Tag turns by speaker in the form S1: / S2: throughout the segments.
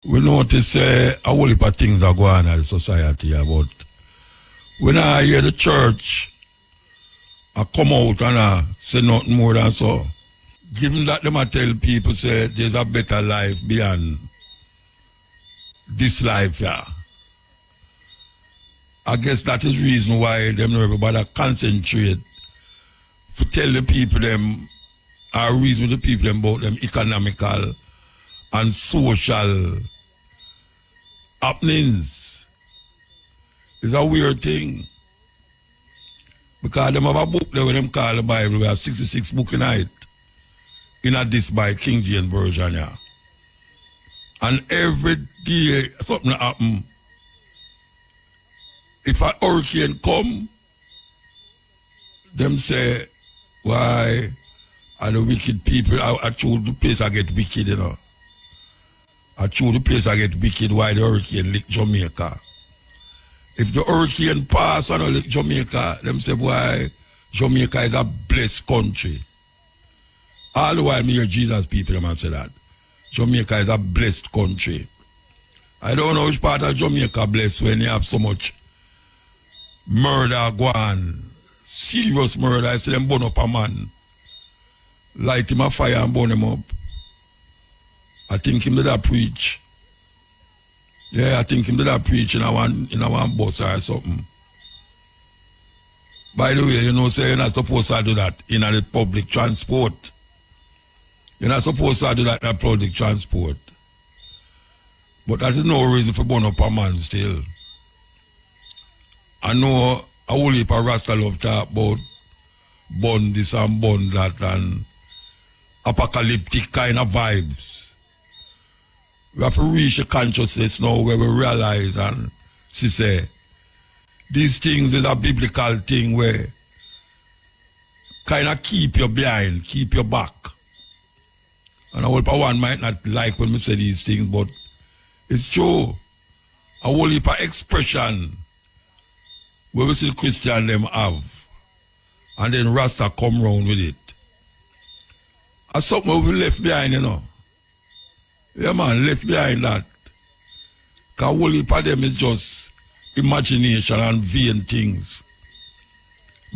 S1: We notice a whole heap of things are going on in the society, but when I hear the church, I come out and I say nothing more than so. Given that them I tell people say there's a better life beyond this life, yeah. I guess that is the reason why them know everybody concentrate to tell the people them or reason with the people them about them economical and social happenings. It's a weird thing. Because them have a book there when them call the Bible, we have 66 books in it. In a this by King James Version, yeah. And every day something happen. If a hurricane come, them say, why are the wicked people, I choose the place I get wicked, you know. I choose the place I get wicked, why the hurricane lick Jamaica. If the hurricane pass and lick Jamaica, them say, why Jamaica is a blessed country. All the while me hear Jesus people them say that. Jamaica is a blessed country. I don't know which part of Jamaica blessed when you have so much murder go on. Serious murder. I see them burn up a man. Light him a fire and burn him up. I think him did that preach. Yeah, I think him did that preach in a one bus or something. By the way, you know, say you're not supposed to do that in a public transport. You're not supposed to do that in a public transport. But that is no reason for burn up a man still. I know a whole heap of Rasta love talk about burn this and burn that and apocalyptic kind of vibes. We have to reach a consciousness now where we realize and she say these things is a biblical thing where kind of keep you behind, keep your back. And a whole one might not like when we say these things, but it's true. A whole heap of expression where we see Christian them have. And then Rasta come round with it. That's something we left behind, you know. Yeah, man, left behind that. Because a whole heap of them is just imagination and vain things.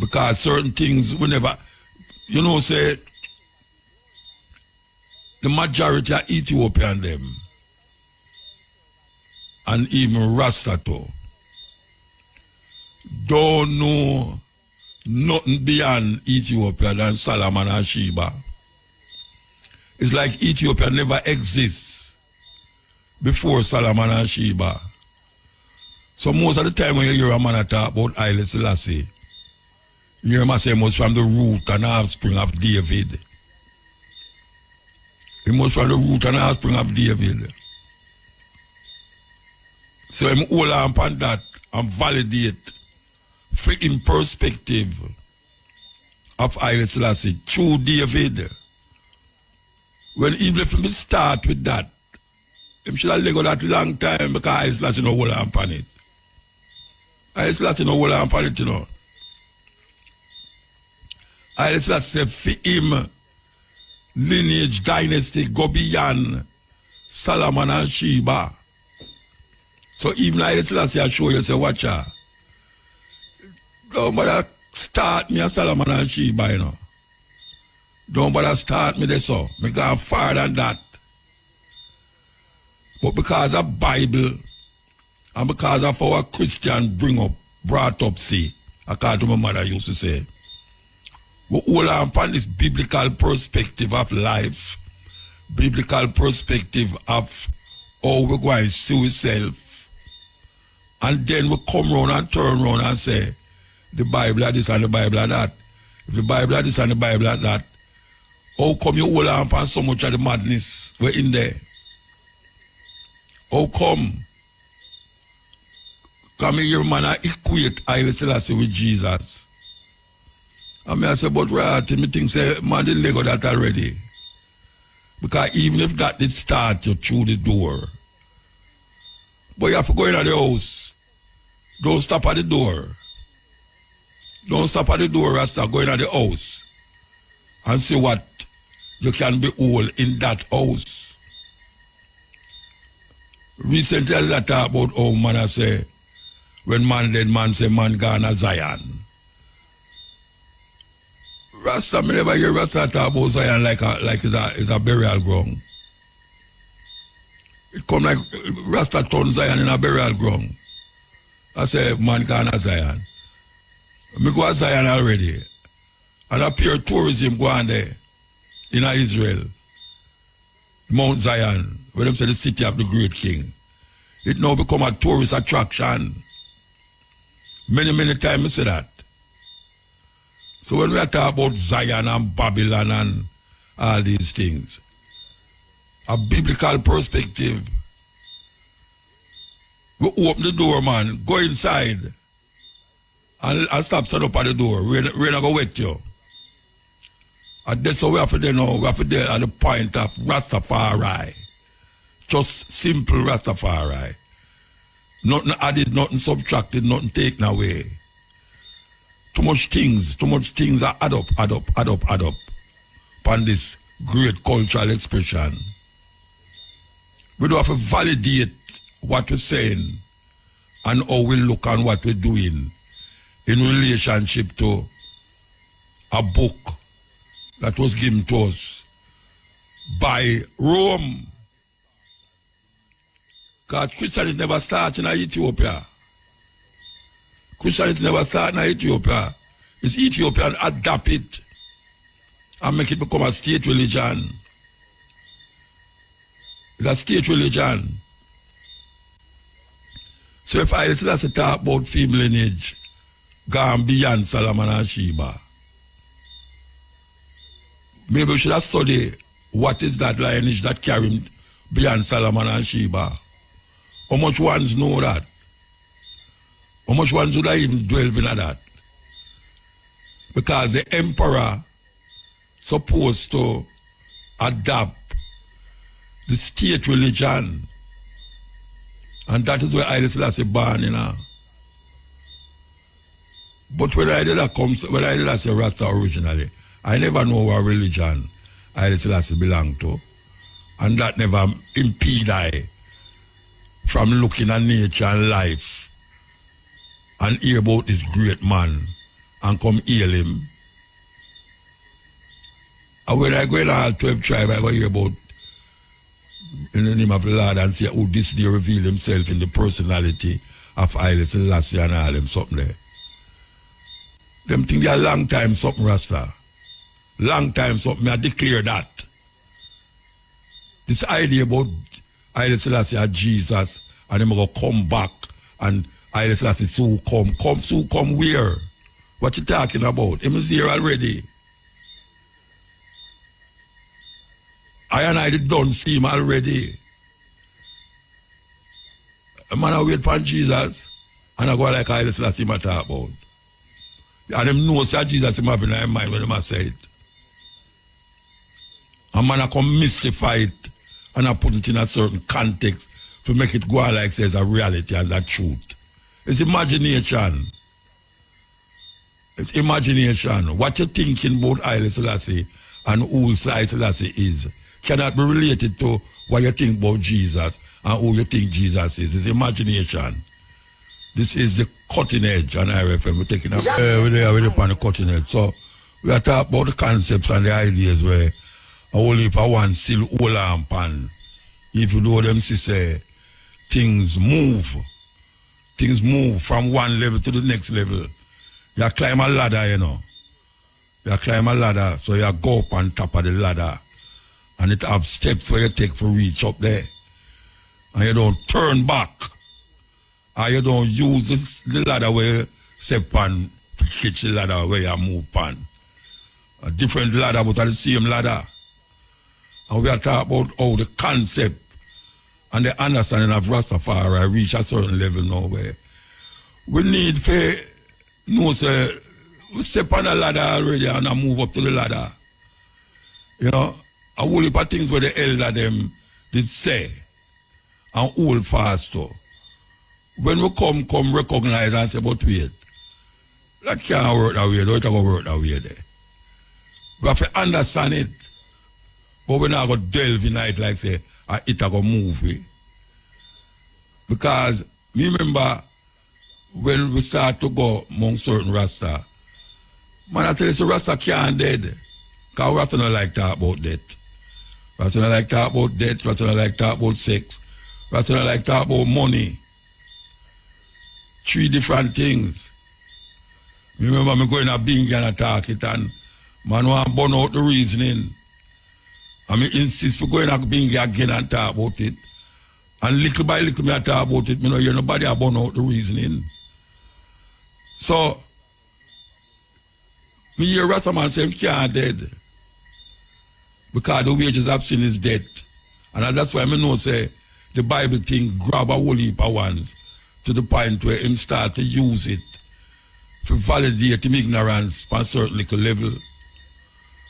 S1: Because certain things we never, you know, say, the majority of Ethiopian them, and even Rasta too, don't know nothing beyond Ethiopia than Solomon and Sheba. It's like Ethiopia never exists before Solomon and Sheba. So most of the time when you hear a man talk about Haile Selassie, you hear him say he was from the root and offspring of David. He was from the root and offspring of David. So him hold on upon that and validate for in perspective of Haile Selassie through David. Well, even if we start with that, him should have let go that long time because Haile Selassie no hold on upon it. Haile Selassie no hold on upon it, you know. Haile Selassie for him lineage, dynasty go beyond Solomon and Sheba. So even Haile Selassie I show you, say, watch out. Don't bother start me as Solomon and Sheba, you know. Don't bother start me there, so. Me go far than that. But because of Bible, and because of our Christian brought up, see, according to my mother used to say, we hold on upon this biblical perspective of life, biblical perspective of how we're going to see ourselves. And then we come around and turn around and say, the Bible are this and the Bible are that. If the Bible are this and the Bible are that, how come you hold on upon so much of the madness we're in there? How come? Come here, man, I equate Haile Selassie with Jesus. And I say, but right, me think say, man, they Lego that already. Because even if that did start you through the door, but you have to go in at the house. Don't stop at the door. Don't stop at the door, Rasta. Go in at the house and see what you can behold in that house. Recently I talk about how man I say, when man dead, man say man gone to Zion. Rasta, me never hear Rasta talk about Zion like it's a burial ground. It come like Rasta turn Zion in a burial ground. I say man gone to Zion. Me go to Zion already. And a pure tourism go on there in Israel. Mount Zion, where them say the city of the great king. It now become a tourist attraction. Many times I say that. So when we are talking about Zion and Babylon and all these things, a biblical perspective, we open the door, man, go inside and stop stand up at the door. We're not going to wet you. And that's how we have to do now. We have to do at the point of Rastafari. Just simple Rastafari. Nothing added, nothing subtracted, nothing taken away. Too much things are add up upon this great cultural expression. We do have to validate what we're saying and how we look on what we're doing in relationship to a book that was given to us by Rome. Because Christianity never started in Ethiopia. Christianity never started in Ethiopia. It's Ethiopian adapt it and make it become a state religion. It's a state religion. So if I listen to talk about female lineage, gone beyond Solomon and Sheba, maybe we should have studied what is that lineage that carried beyond Solomon and Sheba. How much ones know that? How much ones would I even delve into that? Because the emperor supposed to adopt the state religion. And that is where Haile Selassie born, you know. But when Haile Selassie Rasta originally, I never know what religion Haile Selassie belonged to. And that never impede I from looking at nature and life and hear about this great man and come heal him. And when I go in all 12 tribes, I go hear about in the name of the Lord and say, oh, this day reveal himself in the personality of Haile Selassie and all them something there. Them think they are long time something, Rasta. Long time something, I declare that. This idea about Haile Selassie and Jesus and them going to come back and Haile Selassie soon come where? What you talking about? Him is here already. I and I don't see him already. A man I wait for Jesus and I go like Haile Selassie I talk about. And them know that Jesus him have in their mind when them say it. A man I come mystify it and I put it in a certain context to make it go like says a reality and a truth. It's imagination. It's imagination. What you're thinking about Haile Selassie and who Haile Selassie is cannot be related to what you think about Jesus and who you think Jesus is. It's imagination. This is the cutting edge on RFM. We're taking up we're upon the cutting edge. So we are talking about the concepts and the ideas where a whole heap of one still hold on pan. If you know them say things move. Things move from one level to the next level. You climb a ladder, you know. You climb a ladder, so you go up on top of the ladder. And it have steps where you take for reach up there. And you don't turn back. Or you don't use the ladder where you step on to catch the ladder where you move on. A different ladder, but the same ladder. And we are talking about how the concept and the understanding of Rastafari reach a certain level now where we need to know, say, we step on the ladder already and I move up to the ladder. You know, a whole heap of things where the elder them did say and hold fast to. When we come recognize and say, but wait, that can't work that way, though it can't work that way there. We have to understand it. But we're not going to delve in it like say, it going to move. Because me remember when we start to go among certain Rasta, man, I tell you, so Rasta can't dead. Because Rasta don't like talk about death. Rasta don't like talk about death. Rasta don't like talk about sex. Rasta don't like talk about money. 3 different things. Me remember me going to Bingy and I talk it, and man want to burn out the reasoning. And me insist for going to Bingy again and talk about it. And little by little me I talk about it. Me know hear nobody a burn out the reasoning. So, me hear Rasta man say him can't dead. Because the wages of sin is death. And that's why I know say the Bible thing grab a whole heap of ones to the point where him start to use it to validate him ignorance on a certain little level.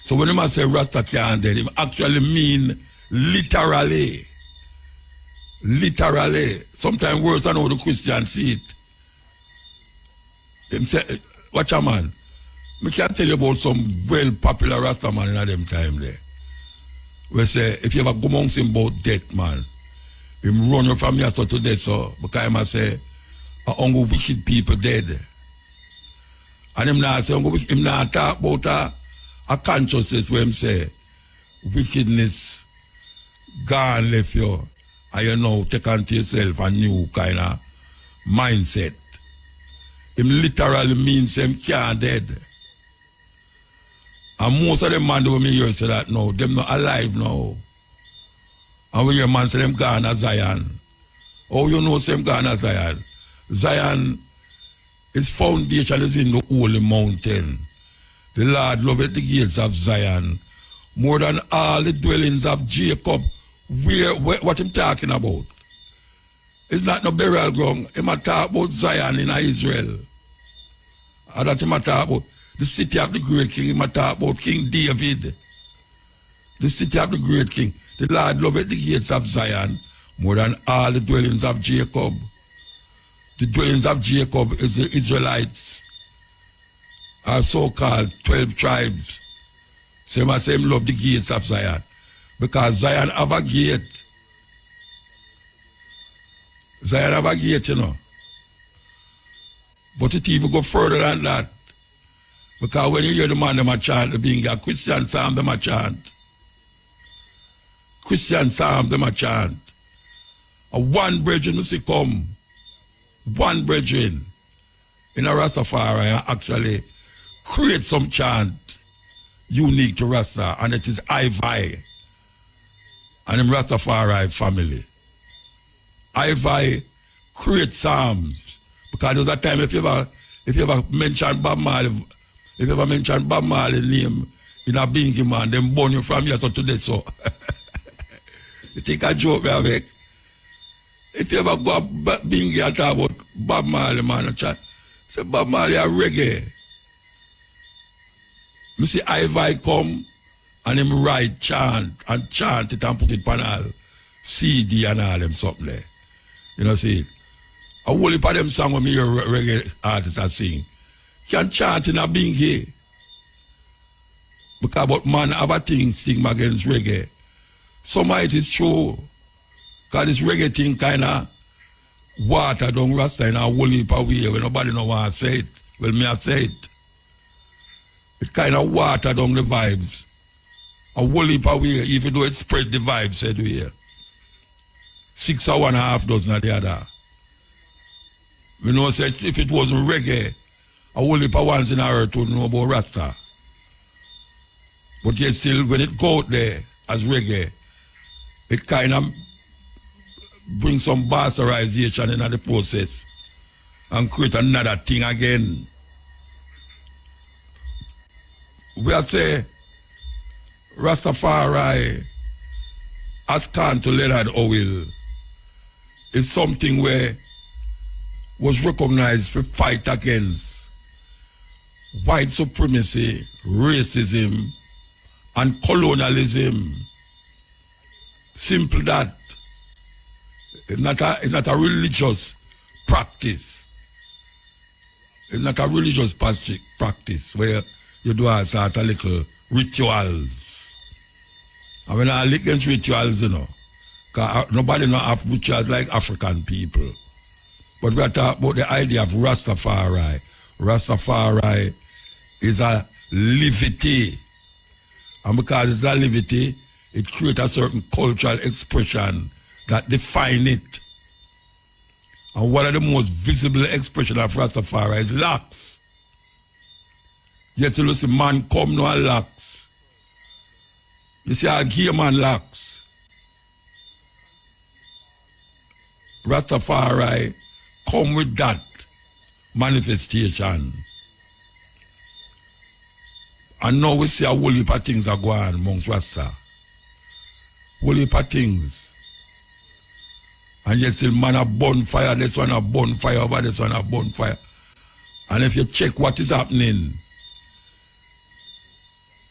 S1: So when him say Rasta can't dead, him actually mean literally. Literally. Sometimes worse than how the Christians see it. Him say, watch a man. I can tell you about some well popular Rasta man in them time there. We say, if you ever go amongst him about death, man, him run you from here to death, so, because him say, only wicked people dead. And him not say, him not talk about a consciousness where him say, wickedness gone left you, and you know, take onto yourself a new kind of mindset. Him literally means him can't dead. And most of them man do me hear say that no, them not alive now. And when your man say them gone as Zion. Oh, you know say them gone as Zion. Zion, its foundation is in the holy mountain. The Lord loveth the gates of Zion more than all the dwellings of Jacob. Where what him talking about? It's not no burial ground. He might talk about Zion in Israel. And that he might talk about the city of the great king. He might talk about King David. The city of the great king. The Lord loveth the gates of Zion more than all the dwellings of Jacob. The dwellings of Jacob is the Israelites. Our so-called 12 tribes. Same as him love the gates of Zion. Because Zion have a gate. Zion have a gate, you know. But it even go further than that. Because when you hear the man them a chant, the being a Christian psalm them a chant. Christian psalm them a chant. A one brethren must come. One brethren in a Rastafari actually create some chant unique to Rasta, and it is Ivai and him Rastafari family. Ivai create psalms because there was a time if you ever mention Bob Marley, if you ever mention Bob Marley name in a Bingy man, them burn you from here to today. So you think a joke me avec? If you ever go up Bingy and talk about Bob Marley man, say Bob Marley a reggae. Me see Ivai come and him write chant it and put it on all CD and all them something there. You know see it. A whole heap of them song when me hear reggae artists are sing. Can chant in a Bingy. Because but man have a thing stigma against reggae. Some of it is true. Because this reggae thing kind of water down Rasta in a whole heap of way when nobody no want to say it. Well, me I say it. It kind of water down the vibes. A whole heap of way, even though it spread the vibes, said we here. 6 or 1.5 dozen of the other. We know say if it wasn't reggae, a whole heap of ones in our earth would know about Rasta. But yet still, when it go out there as reggae, it kind of brings some bastardization in the process and create another thing again. We are say Rastafari has gone to Leonard Oil is something where was recognized for fight against white supremacy, racism, and colonialism. Simple that. It's not a religious practice. It's not a religious practice where you do a sort of little rituals. And when I look against rituals, you know, Nobody know have butchers like African people. But we are talking about the idea of Rastafari. Rastafari is a livity. And because it's a livity, it creates a certain cultural expression that define it. And one of the most visible expression of Rastafari is locks. Yes, you see, man come no locks. You see, I'll give man locks. Rastafari come with that manifestation. And now we see a whole heap of things are going on amongst Rasta. Whole heap of things. And you still man a bonfire, this one a bonfire, over this one a bonfire. And if you check what is happening,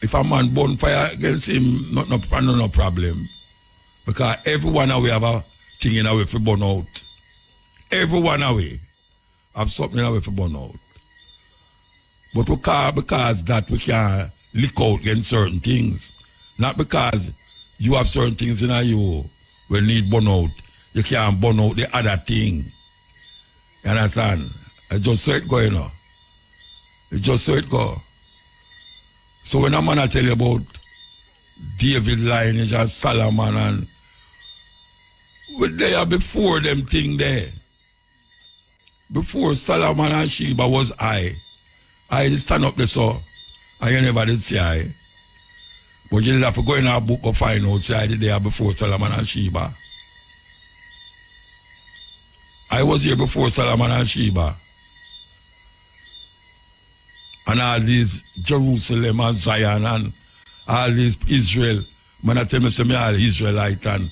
S1: if a man bonfire against him, no problem. Because everyone away have a thing in a way for burn out. Everyone away have something in a way for burn out. But because that we can lick out against certain things. Not because you have certain things in you when need burn out. You can't burn out the other thing. You understand? I just saw it going on. You just saw it go. So when a man I tell you about David lineage and Solomon and they are before them thing there. Before Solomon and Sheba was I did stand up there so and you never did see I. But you did have to go in our book and find out say I did there before Solomon and Sheba. I was here before Solomon and Sheba. And all these Jerusalem and Zion and all these Israel. Man, I tell me, say me all Israelite and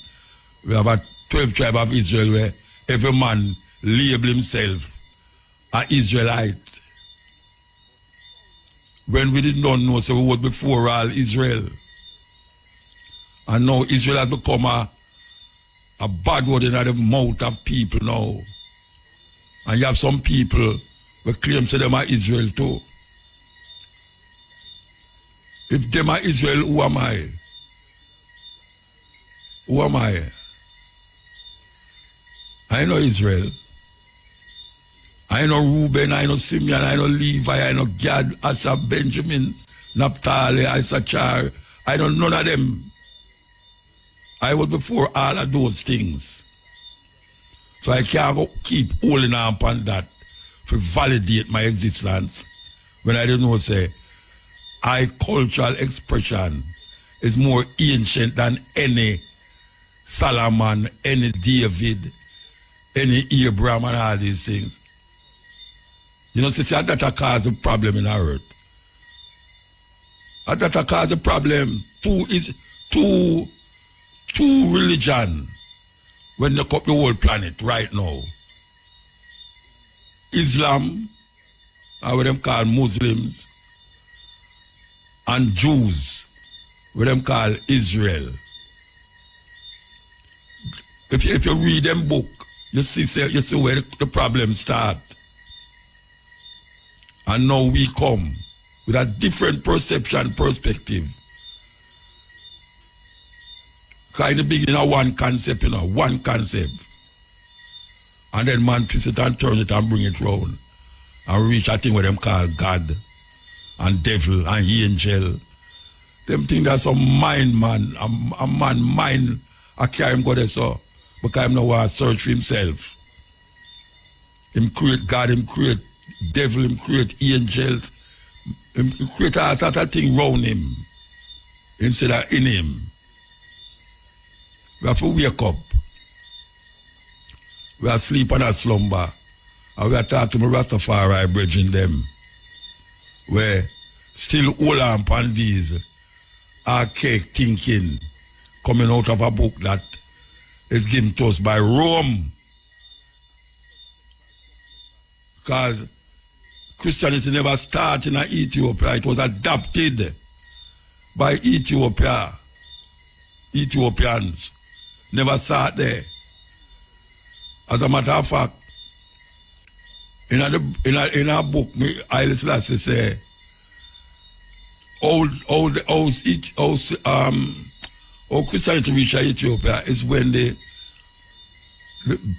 S1: we have a 12 tribe of Israel where every man label himself an Israelite. When we did not know, so we was before all Israel. And now Israel has become a bad word in the mouth of people now. And you have some people who claim say them are Israel too. If them are Israel, who am I? Who am I? I know Israel. I know Reuben, I know Simeon, I know Levi, I know Gad, Asher, Benjamin, Naphtali, Issachar. I know none of them. I was before all of those things. So I can't keep holding on upon that to validate my existence when I don't know, say, our cultural expression is more ancient than any Solomon, any David, any Abraham and all these things. You know, see, that cause a problem in our earth. That cause a problem. Two religion when they cover the whole planet right now. Islam, or what them call Muslims, and Jews, what them call Israel. If you read them book, you see where the problem start. And now we come with a different perspective. Because in the beginning, one concept, one concept. And then man twist it and turn it and bring it round. And reach a thing where them call God and devil and angel. Them think that's some mind, man. A man mind, I carry him go there so. Because him no want to search for himself. Him create God, him create devil, him create angels. Him create all sort of thing round him. Instead of in him. We have to wake up. We are sleep and a slumber. And we are talking to my Rastafari bridging them. Where still hold on upon these archaic thinking coming out of a book that is given to us by Rome. Because Christianity never started in Ethiopia. It was adopted by Ethiopians. Never started there. As a matter of fact, in a book, Haile Selassie say, how Christianity reached Ethiopia is when the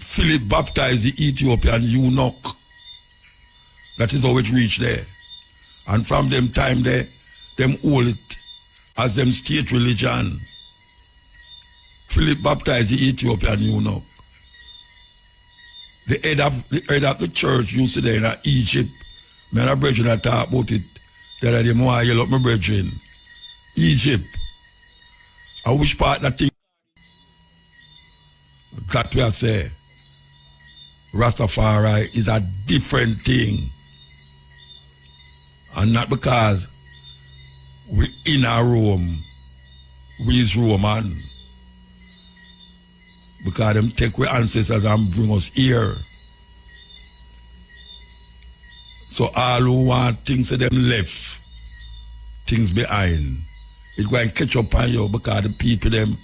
S1: Philip baptized the Ethiopian eunuch. That is how it reached there. And from them time there, them hold it as them state religion. Philip baptized the Ethiopian eunuch. The head of the church used to there in Egypt. Me and a brethren that talk about it. The other day, I yell up my brethren. Egypt. I wish part that thing that we say Rastafari is a different thing. And not because we in a Rome, we is Roman. Because them take our ancestors and bring us here. So all who want things to them left, things behind, it go and catch up on you because the people them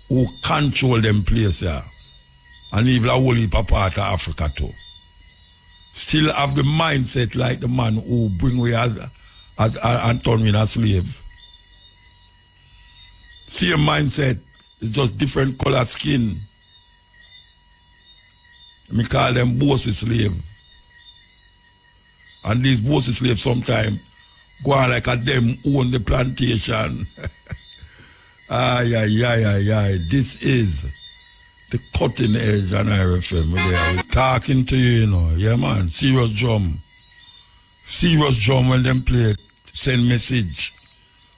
S1: who control them place here, and even a whole heap of part of Africa too, still have the mindset like the man who bring we as and turn we as slave. Same mindset, it's just different color skin. Me call them bossy slave. And these bossy slaves sometimes go on like a them own the plantation. Ay. This is the cutting edge on RFM. We're talking to you, you know. Yeah, man. Serious drum. Serious drum when them play it, send message.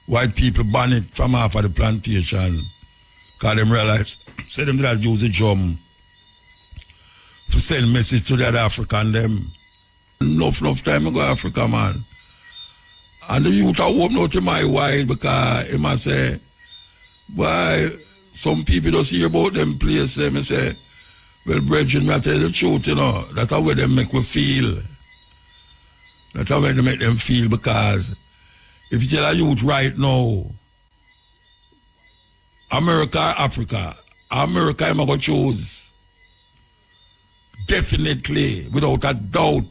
S1: White people ban it from half of the plantation. Because them realize, say them that use the drum to send message to the other African them. Enough time ago Africa, man. And the youth are open out to my wife because he must say, why some people don't hear about them places. They say, well, brethren, I tell you the truth, you know, that's how they make me feel. That's how they make them feel because if you tell a youth right now, America or Africa, America I'm going to choose. Definitely, without a doubt.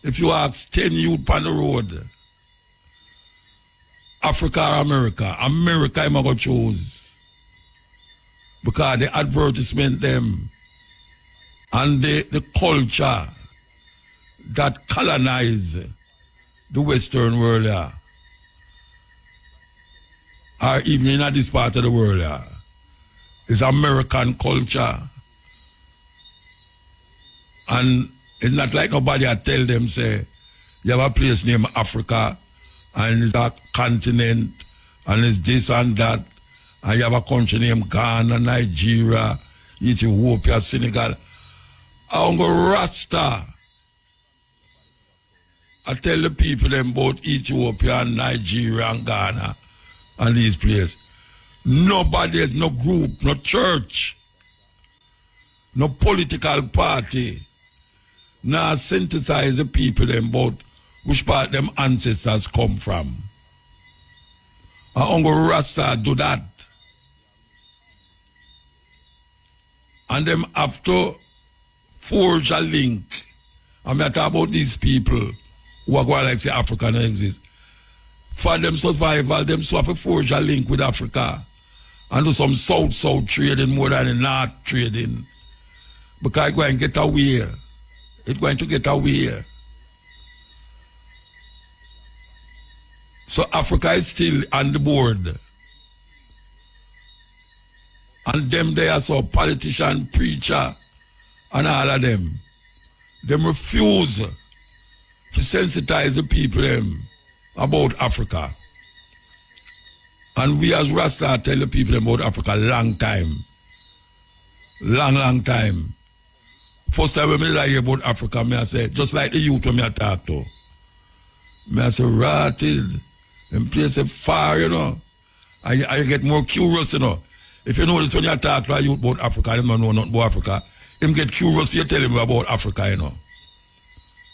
S1: If you ask 10 youth on the road, Africa or America, America I'm going to choose. Because the advertisement them and the culture that colonize the Western world or even in this part of the world is American culture. And it's not like nobody I tell them, say, you have a place named Africa, and it's a continent, and it's this and that, and you have a country named Ghana, Nigeria, Ethiopia, Senegal. I'm going to Rasta. I tell the people them about Ethiopia, and Nigeria, and Ghana, and these places. Nobody, no group, no church, no political party, now synthesize the people them about which part them ancestors come from. And Uncle Rasta do that. And them have to forge a link. And I talk about these people who are going like say Africa don't exist. For them survival, them so have to forge a link with Africa and do some south-south trading more than the north trading. Because it's going to get away. It's going to get away. So Africa is still on the board. And them there, so politician, preacher, and all of them, them refuse to sensitize the people them about Africa. And we as Rasta tell the people about Africa long time. Long time. First time when I hear about Africa, I say, just like the youth when I talk to. I say, rotted, and place a fire, you know. I get more curious, you know. If you notice when you talk to a youth about Africa, they don't know nothing about Africa. Him get curious, you tell him about Africa, you know.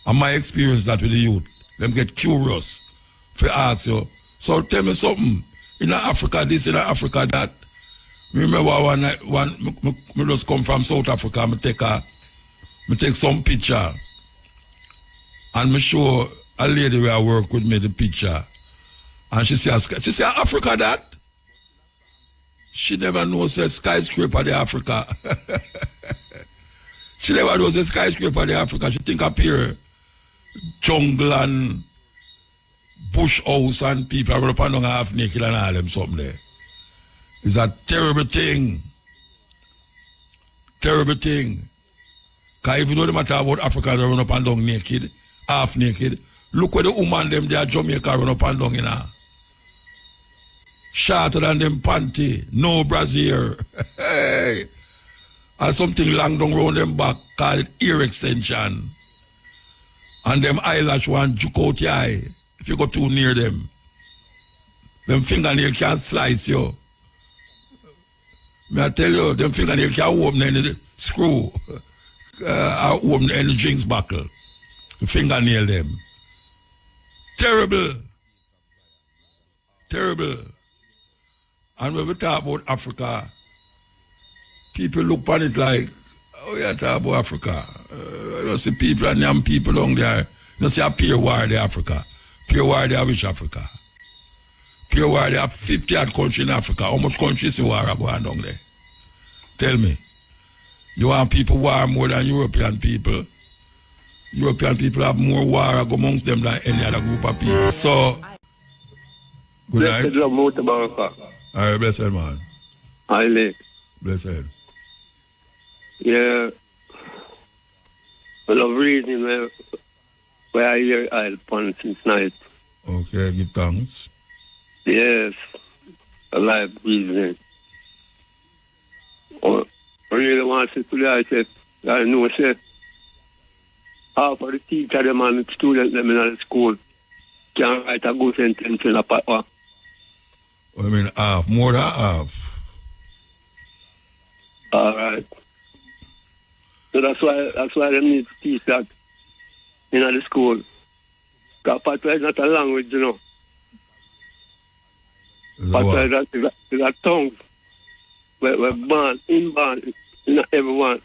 S1: And my experience that with the youth, them get curious for ask you. So tell me something. In Africa this, in Africa that. Remember me just come from South Africa, I take some picture and I show a lady where I work with me the picture. And she says, Africa that? She never knows that skyscraper the Africa. She never knows the skyscraper in Africa. She think up here, jungle and bush house and people are going up and down half naked and all them something there. It's a terrible thing. Terrible thing. Because if you know the matter about Africans run up and down naked, half naked, look where the woman them there Jamaica run up and down, you know. Shorter than them panty, no brassiere. Hey. And something long down round them back, call it ear extension. And them eyelash one juke out your eye if you go too near them. Them fingernail can slice you. May I tell you, them fingernail can open any screw, open any drinks buckle. The fingernail them. Terrible. Terrible. And when we talk about Africa, people look upon it like, oh yeah, talk about Africa. You see people and young people down there. You see a pure war there, Africa. Pure war there, which Africa? Pure war there, 50 odd countries in Africa. How much countries you war going down there? Tell me. You want people war more than European people? European people have more war amongst them than any other group of people. So, good night.
S2: Blessed love, Mutabaruka.
S1: All right, blessed man.
S2: Highly.
S1: Blessed.
S2: Yeah. I love reading where I hear I'll pun since night.
S1: Okay, give thanks.
S2: Yes. I like reasoning. I really want to say today, I said, I know, say, half of the teacher them and the students them in the school can write a good sentence in a paper.
S1: I mean half, more than half.
S2: All right. So that's why they need to teach that in the school. Because patois is not a language, you know. Patois is a tongue. We're born, inborn, in everyone,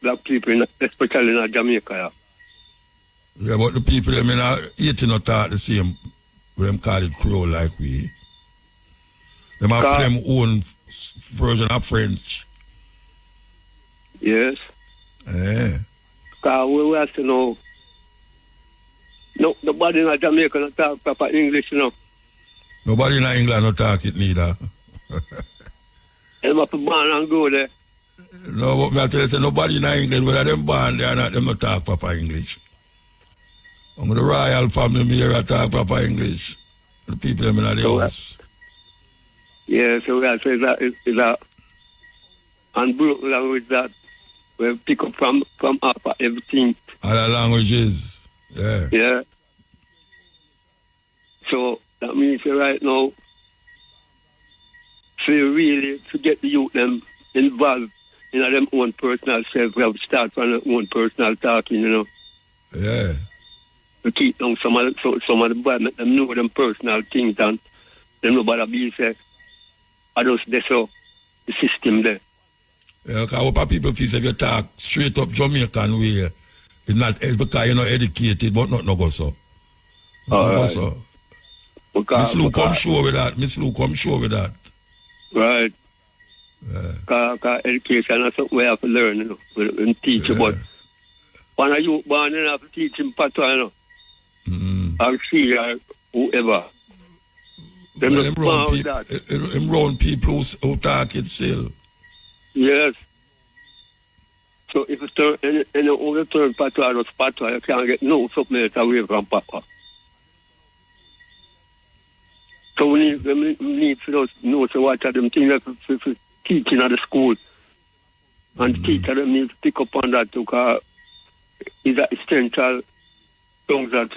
S2: black people, especially in Jamaica.
S1: Yeah, but the people, them in Haiti not talk the same, them call it Creole like we. Them have them own version of French.
S2: Yes.
S1: Yeah.
S2: Because we have to know, no, nobody in Jamaica not talk proper English, you know.
S1: Nobody in England not talk it neither.
S2: Them have to born and go there.
S1: No, but I tell you, nobody in England, whether them born there or not, them not talk proper English. I'm the royal family here talk proper English. The people them in the house.
S2: Yeah, so we have to say that is a unbroken language that we pick up from after everything.
S1: Other languages, yeah.
S2: Yeah. So that means right now, so really to get the youth them involved in their own personal self, we have to start from their own personal talking, you know.
S1: Yeah.
S2: To keep down some of the boys, make them know them personal things and them nobody be say, I just that's so the system there.
S1: Yeah, because what people feel if you talk straight up Jamaican way, it's not because you're not educated, but not no go so.
S2: All right.
S1: So. Miss Lou come show with that. Miss Lou come show with that.
S2: Right.
S1: Yeah.
S2: Because education is something we have to learn, you know, and teach about. When a youth born, you have to teach him patois, you know. Or see, or whoever. Them
S1: Well,
S2: not born with that.
S1: Them round people who talk it still.
S2: Yes. So if you turn, any only turn patois or patois, you can't get no something else away from patois. So we need to know so what are them things that teaching at the school. And teacher them need to pick up on that because it's an essential thing that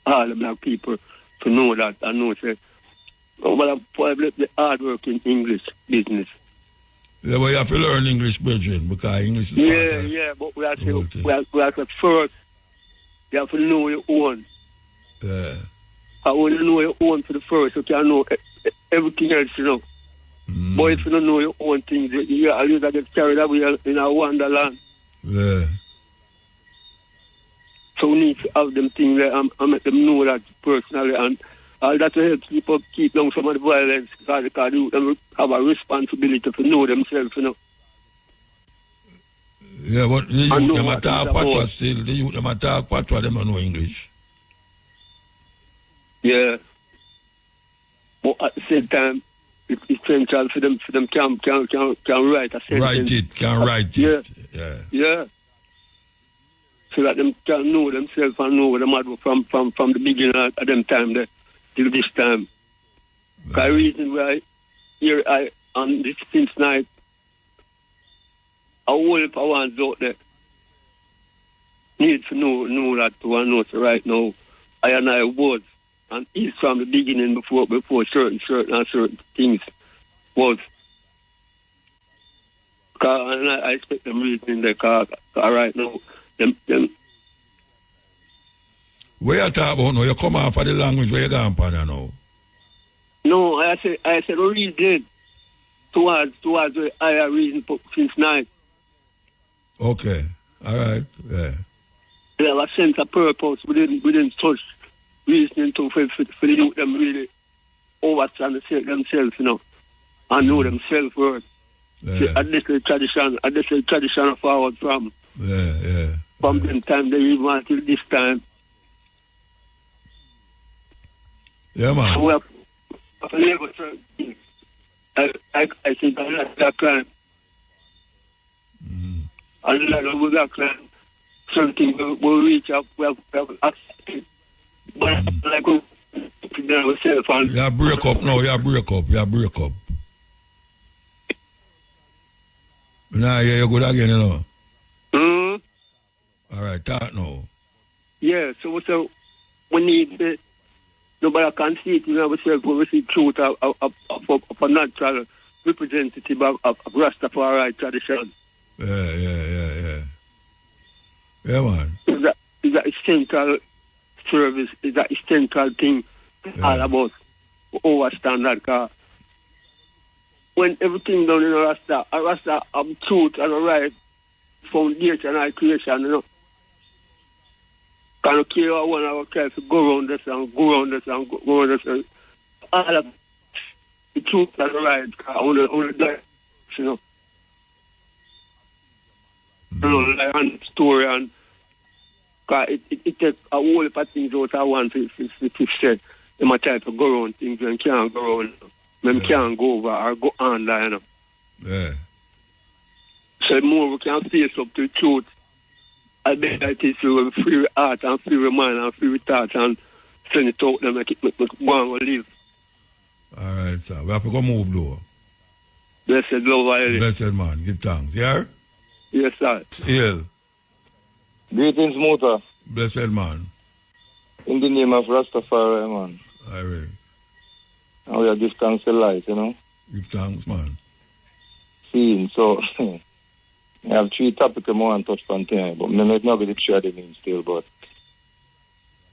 S2: all the black people to know that and know say, oh, but probably the hard work in English business.
S1: Yeah, but you have to learn English, brethren, because English is part of
S2: Yeah, but we have to first, you have to know your own.
S1: Yeah.
S2: And when you know your own for the first, you can know everything else, you know. But if you don't know your own things, you always get carried away in a wonderland.
S1: Yeah.
S2: So we need to have them things there and make them know that personally. And all that will help keep down some of the violence because they have a responsibility to know themselves, you know.
S1: Yeah, but the
S2: I
S1: youth
S2: know
S1: them
S2: what
S1: attack
S2: it's
S1: patois
S2: about.
S1: still. The youth them attack patois, them don't know English.
S2: Yeah. But at the same time, it's essential for them can write a sentence.
S1: Write it, can write
S2: Yeah.
S1: it. Yeah.
S2: Yeah. So that them can know themselves and know what them are from the beginning of them time there till this time. The reason why here I on this since night a whole heap of ones out there need to know that to know so right now I was and is from the beginning before certain things was. And I expect them reading the car right now. Them
S1: Where you talk about now? You come off of the language where you gone for now.
S2: no, I said reason towards the higher reason since night.
S1: Okay. All right. Yeah.
S2: They have a sense of purpose within such reasoning to for the youth them really overstand themselves, you know, and know themselves worth.
S1: Yeah.
S2: At this tradition forward from
S1: Yeah.
S2: them time they even until this time.
S1: Yeah, man.
S2: So we have to level certain things. I think a lot of that crime. A lot of that crime. Something will reach up, we have accepted. But like we ourselves and
S1: You break up now, you break up. Nah, yeah, you good again, you know. All right, talk now.
S2: yeah, so we need the nobody can see it in ourselves when we see truth of a natural representative of Rastafari tradition.
S1: Yeah. Yeah, man.
S2: Is that essential service, is that essential thing all about overstand that when everything done in a Rasta truth and a right foundation and creation, you know. Can you care one of our to go around this and go around this and go around this and all of the truth and the right on the direction, you know. You know, like and story and it takes a whole heap of things out of one to say they might try to go around things and can't go around. Them can't go over or go on there, you know.
S1: Yeah.
S2: So the more we can face up to the truth, I bet that is you free with heart and free with mind and free with thought and send it out them make it go and live.
S1: All right, sir. We have to go move, though.
S2: Blessed love, I live.
S1: Blessed man. Give thanks. Yeah?
S2: Yes, sir.
S1: Hail.
S3: Greetings, Muta.
S1: Blessed man.
S3: In the name of Rastafari, man.
S1: All right.
S3: And we are give thanks to life, you know.
S1: Give thanks, man.
S3: Seeing, so, I have 3 topics I want to touch on tonight, but I'm not going to share the name still, but,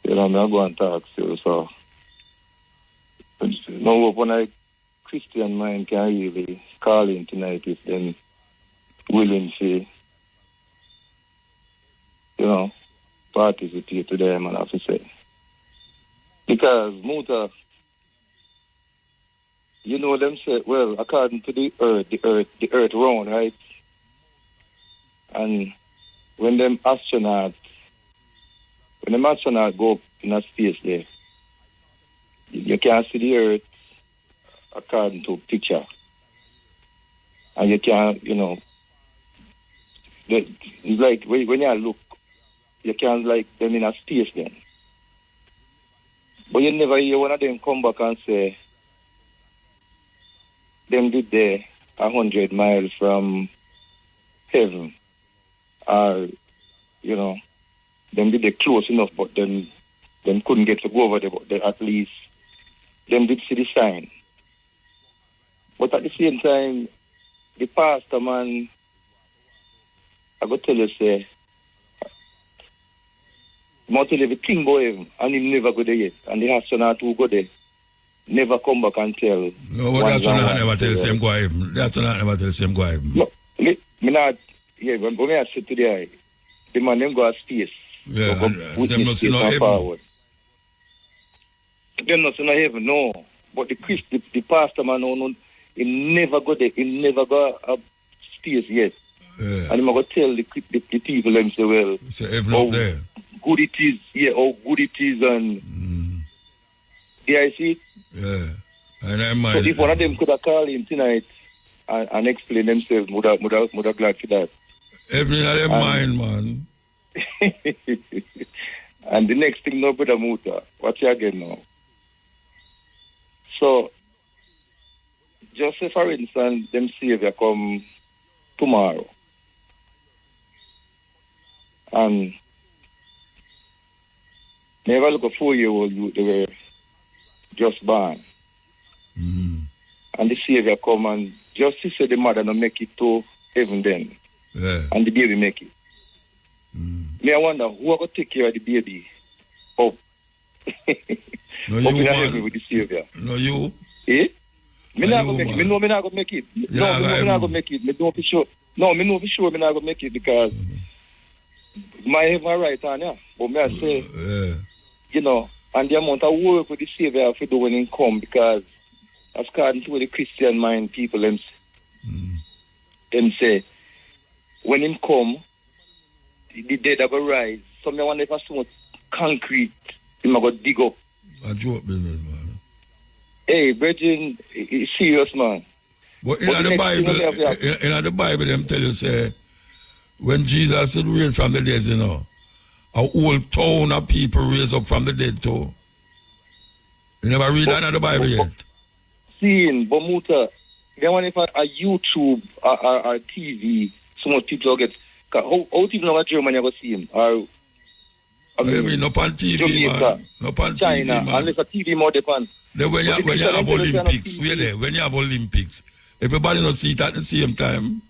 S3: you know, I'm not going to talk still, so. No hope when a Christian mind can really call in tonight if them willing to, you know, participate to them, I have to say. Because, Muta, you know them say, well, according to the earth round, right? And when them astronauts go up in a space there, you can see the earth according to picture. And you can, you know, it's like when you look, you can like them in a space then. But you never hear one of them come back and say, them did there 100 miles from heaven. Or, you know, them did there close enough, but them couldn't get to go over there, but they, at least them did see the sign. But at the same time, the pastor man, I go tell you, say, I tell you the king boy heaven, and he never go there yet. And the astronaut who go there never come back and tell.
S1: No, but that's not never tell the same go heaven. That's not never tell the same go heaven.
S3: No, me not, yeah, when I sit today, the man them go to space.
S1: Yeah,
S3: go
S1: and them not see no heaven.
S3: Forward. Them not see no heaven, no. But the pastor man, no, he never go there. He never go up space yet.
S1: Yeah.
S3: And I'm going to tell the people them say, well,
S1: It's heaven up there.
S3: good it is, how good it is, and yeah, I see it.
S1: Yeah. And I
S3: So
S1: mind.
S3: if one of them could have called him tonight and explain themselves, would have glad for that.
S1: Heaven in their mind, man.
S3: And the next thing, no, Brother Muta, watch you again now. So, just say for instance, them Savior come tomorrow. And never look a 4-year-old youth, they were just born. And the Savior come and just to say the mother no make it to heaven then.
S1: Yeah.
S3: And the baby make it. Me I wonder who are going to take care of the baby up.
S1: No,
S3: up
S1: you,
S3: in
S1: man.
S3: heaven with the Savior.
S1: No, you.
S3: Eh? Me
S1: No,
S3: not
S1: you,
S3: going to make it.
S1: man.
S3: Me know me not going to make it. No, me not going to make it. Me know for sure. No, me know for sure me not going to make it because my heaven right on, yeah. But me I say,
S1: Yeah.
S3: you know, and the amount of work with the Savior have to do when he come because according to the Christian mind people them say when him come the dead are going to rise. So me wonder if so much concrete him are going to dig up.
S1: I joke business, man.
S3: Hey, Bridget, it's serious, man.
S1: But in
S3: But the
S1: the
S3: next thing
S1: Bible,
S3: we have-
S1: in the Bible, them tell you say when Jesus said raise from the dead, you know, a whole town of people raise up from the dead too. You never read that in the Bible yet.
S3: Seeing Bermuda, then when if a YouTube or TV, so much people get. How people know what Germany ever see him? Or
S1: I mean, no on TV,
S3: Jamaica,
S1: man. No on
S3: China,
S1: TV, man.
S3: unless a TV more depend.
S1: Then when you
S3: But the
S1: have
S3: Christian
S1: Olympics,
S3: TV.
S1: wait there, when you have Olympics, everybody not see it at the same time.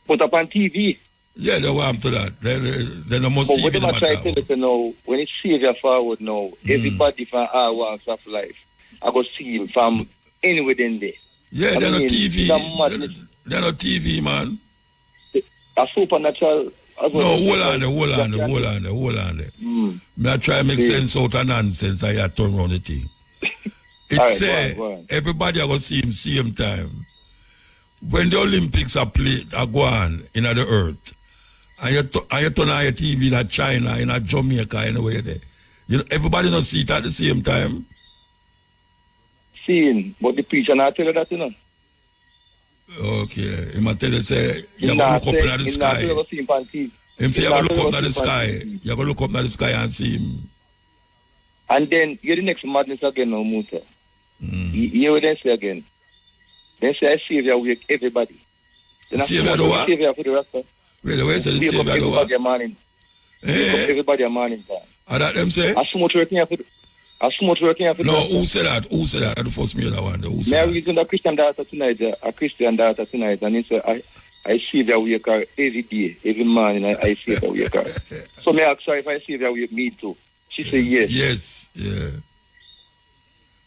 S3: But upon TV.
S1: Yeah, they want to that. They no most
S3: But
S1: TV
S3: what
S1: no
S3: them I try to
S1: matter.
S3: tell you now, when it's Savior forward now, everybody from all walks of life, I go see him from anywhere in there.
S1: Yeah,
S3: I
S1: they're not
S3: mean,
S1: TV.
S3: it's madness.
S1: They're not TV, man.
S3: A supernatural. As
S1: No,
S3: well.
S1: hold on there. Me I try to make
S3: Yeah.
S1: sense out of nonsense. I turn around the thing. It
S3: All right,
S1: say
S3: go on.
S1: everybody are going to see him same time. When the Olympics are played, are go on in the earth, and you turn on your TV in China, in Jamaica, anywhere there. You know, everybody not see it at the same time.
S3: Seeing, but the preacher not tell you that, you know.
S1: Okay, he might tell you say you
S3: He
S1: going to
S3: not
S1: look up
S3: say-
S1: in the
S3: he not
S1: sky.
S3: tell you see him on TV.
S1: Him say
S3: He
S1: you
S3: not
S1: going to
S3: tell
S1: look
S3: you
S1: up in the
S3: see him on
S1: sky.
S3: TV.
S1: You going to look up in the sky and see him.
S3: And then, you're the next madness again now, Muta. You hear what they say again? They say, I Savior wake everybody. Then I
S1: Savior
S3: say,
S1: do what?
S3: Savior for the rest of
S1: Wait, the way say the
S3: wake up
S1: Savior do what?
S3: everybody a morning. Wake up
S1: Eh?
S3: everybody a morning time.
S1: Are that them say?
S3: I smooth working here for the... I smooth working here for the
S1: No,
S3: rest of-
S1: who said that? Who said that? I the first me that one. Who
S3: May I
S1: said that?
S3: reason a Christian daughter tonight, and he said, I see that wake her every day, every morning, I see that wake her. So may I ask her if I see that wake me too? She said yes.
S1: Yes, yeah.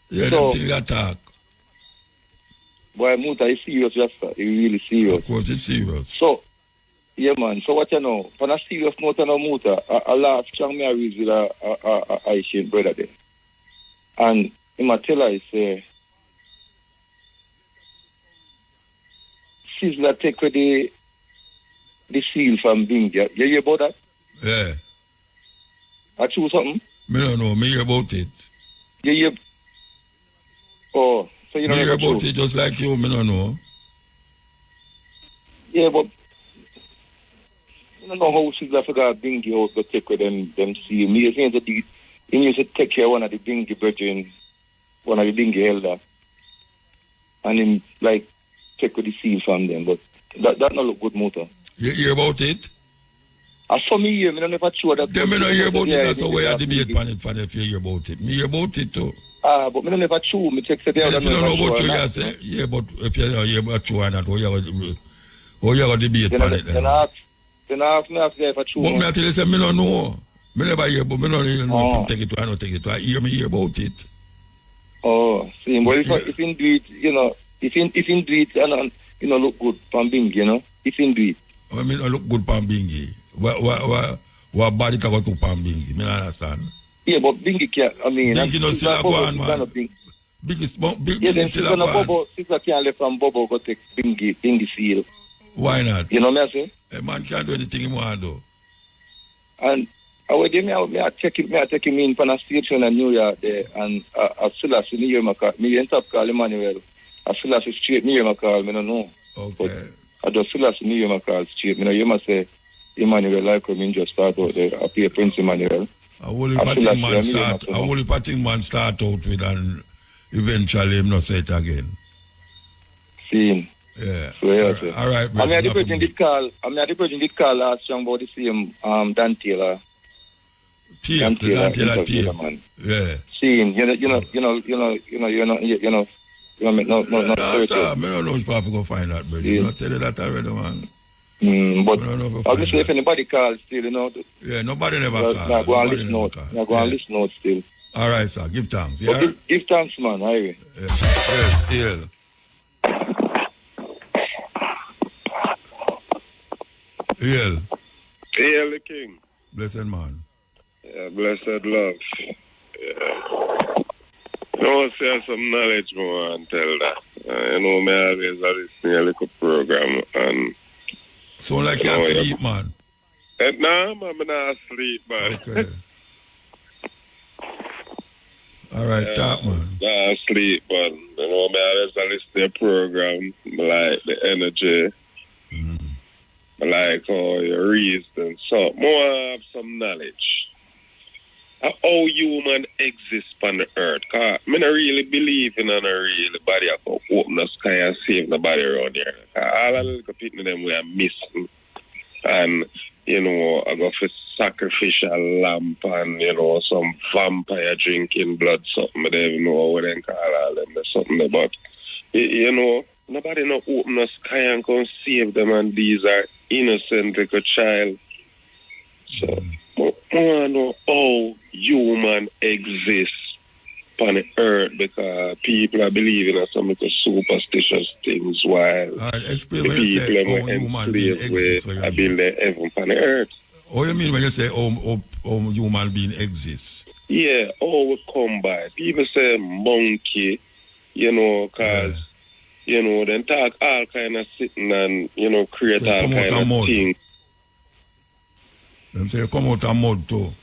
S1: Yeah,
S3: So-
S1: them thing they attack.
S3: Boy, Muta is serious, just sir. He really serious.
S1: Of course, it's serious.
S3: So, yeah, man. So what you know? On a serious note, on a Muta, a last strong marriage with a Haitian brother there. And him a tell her, he say, Sizzler take with the seal from Bingia. You hear about that?
S1: Yeah.
S3: I choose something?
S1: Me don't know. Me hear about it.
S3: You hear? Oh, so you
S1: Me
S3: don't
S1: hear
S3: know
S1: about it just like you. Me don't know.
S3: Yeah, but I don't know how Sizzler forgot Bingi out to take with them seal. Me saying that he used to take care of one of the Bingi brethren, one of the Bingi elder, and him like take with the seal from them. But that not look good, Motor.
S1: You hear about it?
S3: I saw me here, me don't never sure that.
S1: Then me not hear about it.
S3: Yeah,
S1: That's the
S3: yeah,
S1: way I
S3: yeah,
S1: debate
S3: yeah.
S1: on it. Fan if you hear about it. Me hear about it too.
S3: But me don't never true. Me take the
S1: And if you don't know about you, you say, yeah, but if you don't hear about you or not, how you going to debate on it then?
S3: Then I ask me if I true.
S1: But me I tell you, say, me don't know. Me never hear, but me don't even know if
S3: Oh.
S1: I'm take it or I don't take it. I hear about it.
S3: Oh, see, well, if him do it, you know, if him do it and you know look good from Bing, you know, if him do it.
S1: I mean, I look good pan bingi. What body can go to pan bingi? Me not understand.
S3: Yeah, but Bingi can't, I mean...
S1: Bingi no still a go on, man.
S3: Yeah, then
S1: still a go on.
S3: Sister can't left from Bobo go take Bingi seal.
S1: Why not?
S3: You know what I say?
S1: A man can't do anything he want to do.
S3: And I would give me I take him in from a station in New York there, and I still have to hear my call. Me end up call Emmanuel. I still have to straight near my call, I don't know.
S1: Okay.
S3: But I just still have to hear my call straight. You must say Emmanuel like me just start out there. I pay Prince Emmanuel.
S1: A whole heap of thing man start out with and eventually him not say it again.
S3: See.
S1: Yeah.
S3: So yeah,
S1: all right,
S3: I mean, the person did call last time about the same Dan Taylor.
S1: Dan Taylor team.
S3: Man.
S1: Yeah.
S3: Seeing, no.
S1: No, sir, I don't know if Papa go find that, but you not tell you that already, man.
S3: But obviously, if anybody calls still,
S1: Yeah, nobody never calls.
S3: Not go and listen out. Not go and listen out still.
S1: All right, sir. Give thanks.
S3: Yeah? Give thanks, man. Highway.
S1: Yes, yeah. Hail.
S4: Hail the King.
S1: Blessed man.
S4: Yeah, blessed love. Yeah. No, say some knowledge more and tell that. Me always listen to a little program and...
S1: Sound like you're asleep, man.
S4: No, man, I'm not asleep, man.
S1: Okay. All right, talk, man.
S4: Not asleep, man. Me always listen to a program. I like the energy. I like how you reason. So, more have some knowledge of how human exists on the earth. Because I don't really believe in a real body that can open the sky and save the body around here. All the little people them we are missing. And, I go for sacrificial lamp and, some vampire drinking blood, something. I don't even know what they call all them. Something about, nobody no open the sky and can save them, and these are innocent like a child. So, I want to know how human exists on the earth, because people are believing in some little superstitious things while
S1: the
S4: people are enslaved with a build their heaven on the earth.
S1: What do you mean when you say how human being exists?
S4: Yeah, how we come by. People say monkey, because... then talk all kind of sitting and, create
S1: so
S4: all kind of things.
S1: Them say you come out of mud too.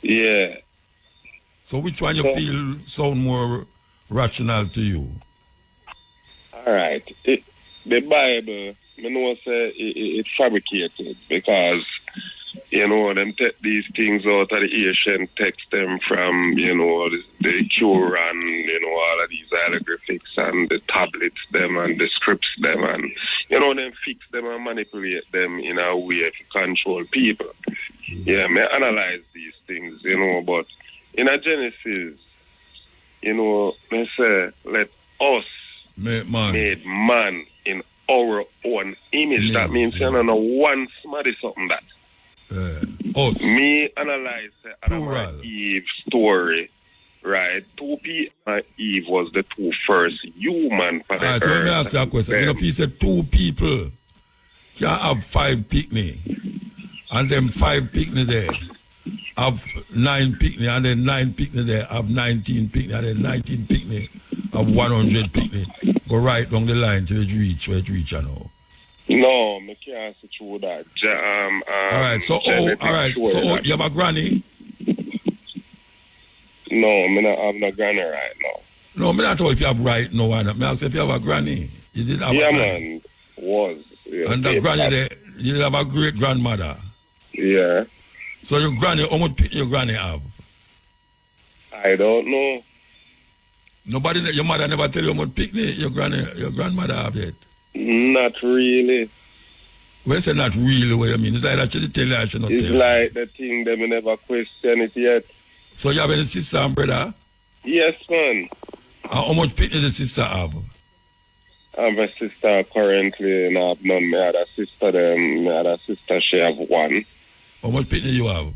S4: Yeah.
S1: So which one you feel sound more rational to you?
S4: All right. The Bible, I know say it fabricated because, them take these things out of the ancient text them from, the Quran, all of these hieroglyphics and the tablets them and the scripts them and, them fix them and manipulate them in a way to control people. Yeah, I analyze these things, but in a Genesis, they say, let us made man in our own image. That means, one smarty something that.
S1: Us.
S4: Me analyze Adam and Eve story, right? 2 people and Eve was the 2 first human for the earth.
S1: So let me ask you a question. If you said 2 people can have 5 picnic, and them 5 picnic there have 9 picnic, and then 9 picnic there have 19 picnic, and then 19 picnic have 100 picnic. Go right down the line till it reach where it reach,
S4: No, I can't say through that.
S1: So you have a granny?
S4: No, I don't have no granny right now.
S1: No, I don't know if you have right now. I ask if you have a granny. You did have a granny.
S4: Man, was. Yeah,
S1: and the granny there, you did have a great grandmother.
S4: Yeah.
S1: So your granny, how much your granny have?
S4: I don't know.
S1: Your mother never tell you how much picnic your grandmother have yet?
S4: Not really.
S1: When you say not really, what you mean? It's like that she tell you I should not tell you.
S4: It's like the thing them never question it yet.
S1: So you have any sister and brother?
S4: Yes, man.
S1: How much picnic the sister have?
S4: I have a sister currently, and I have none. My other sister, she have 1.
S1: How much picnic you have?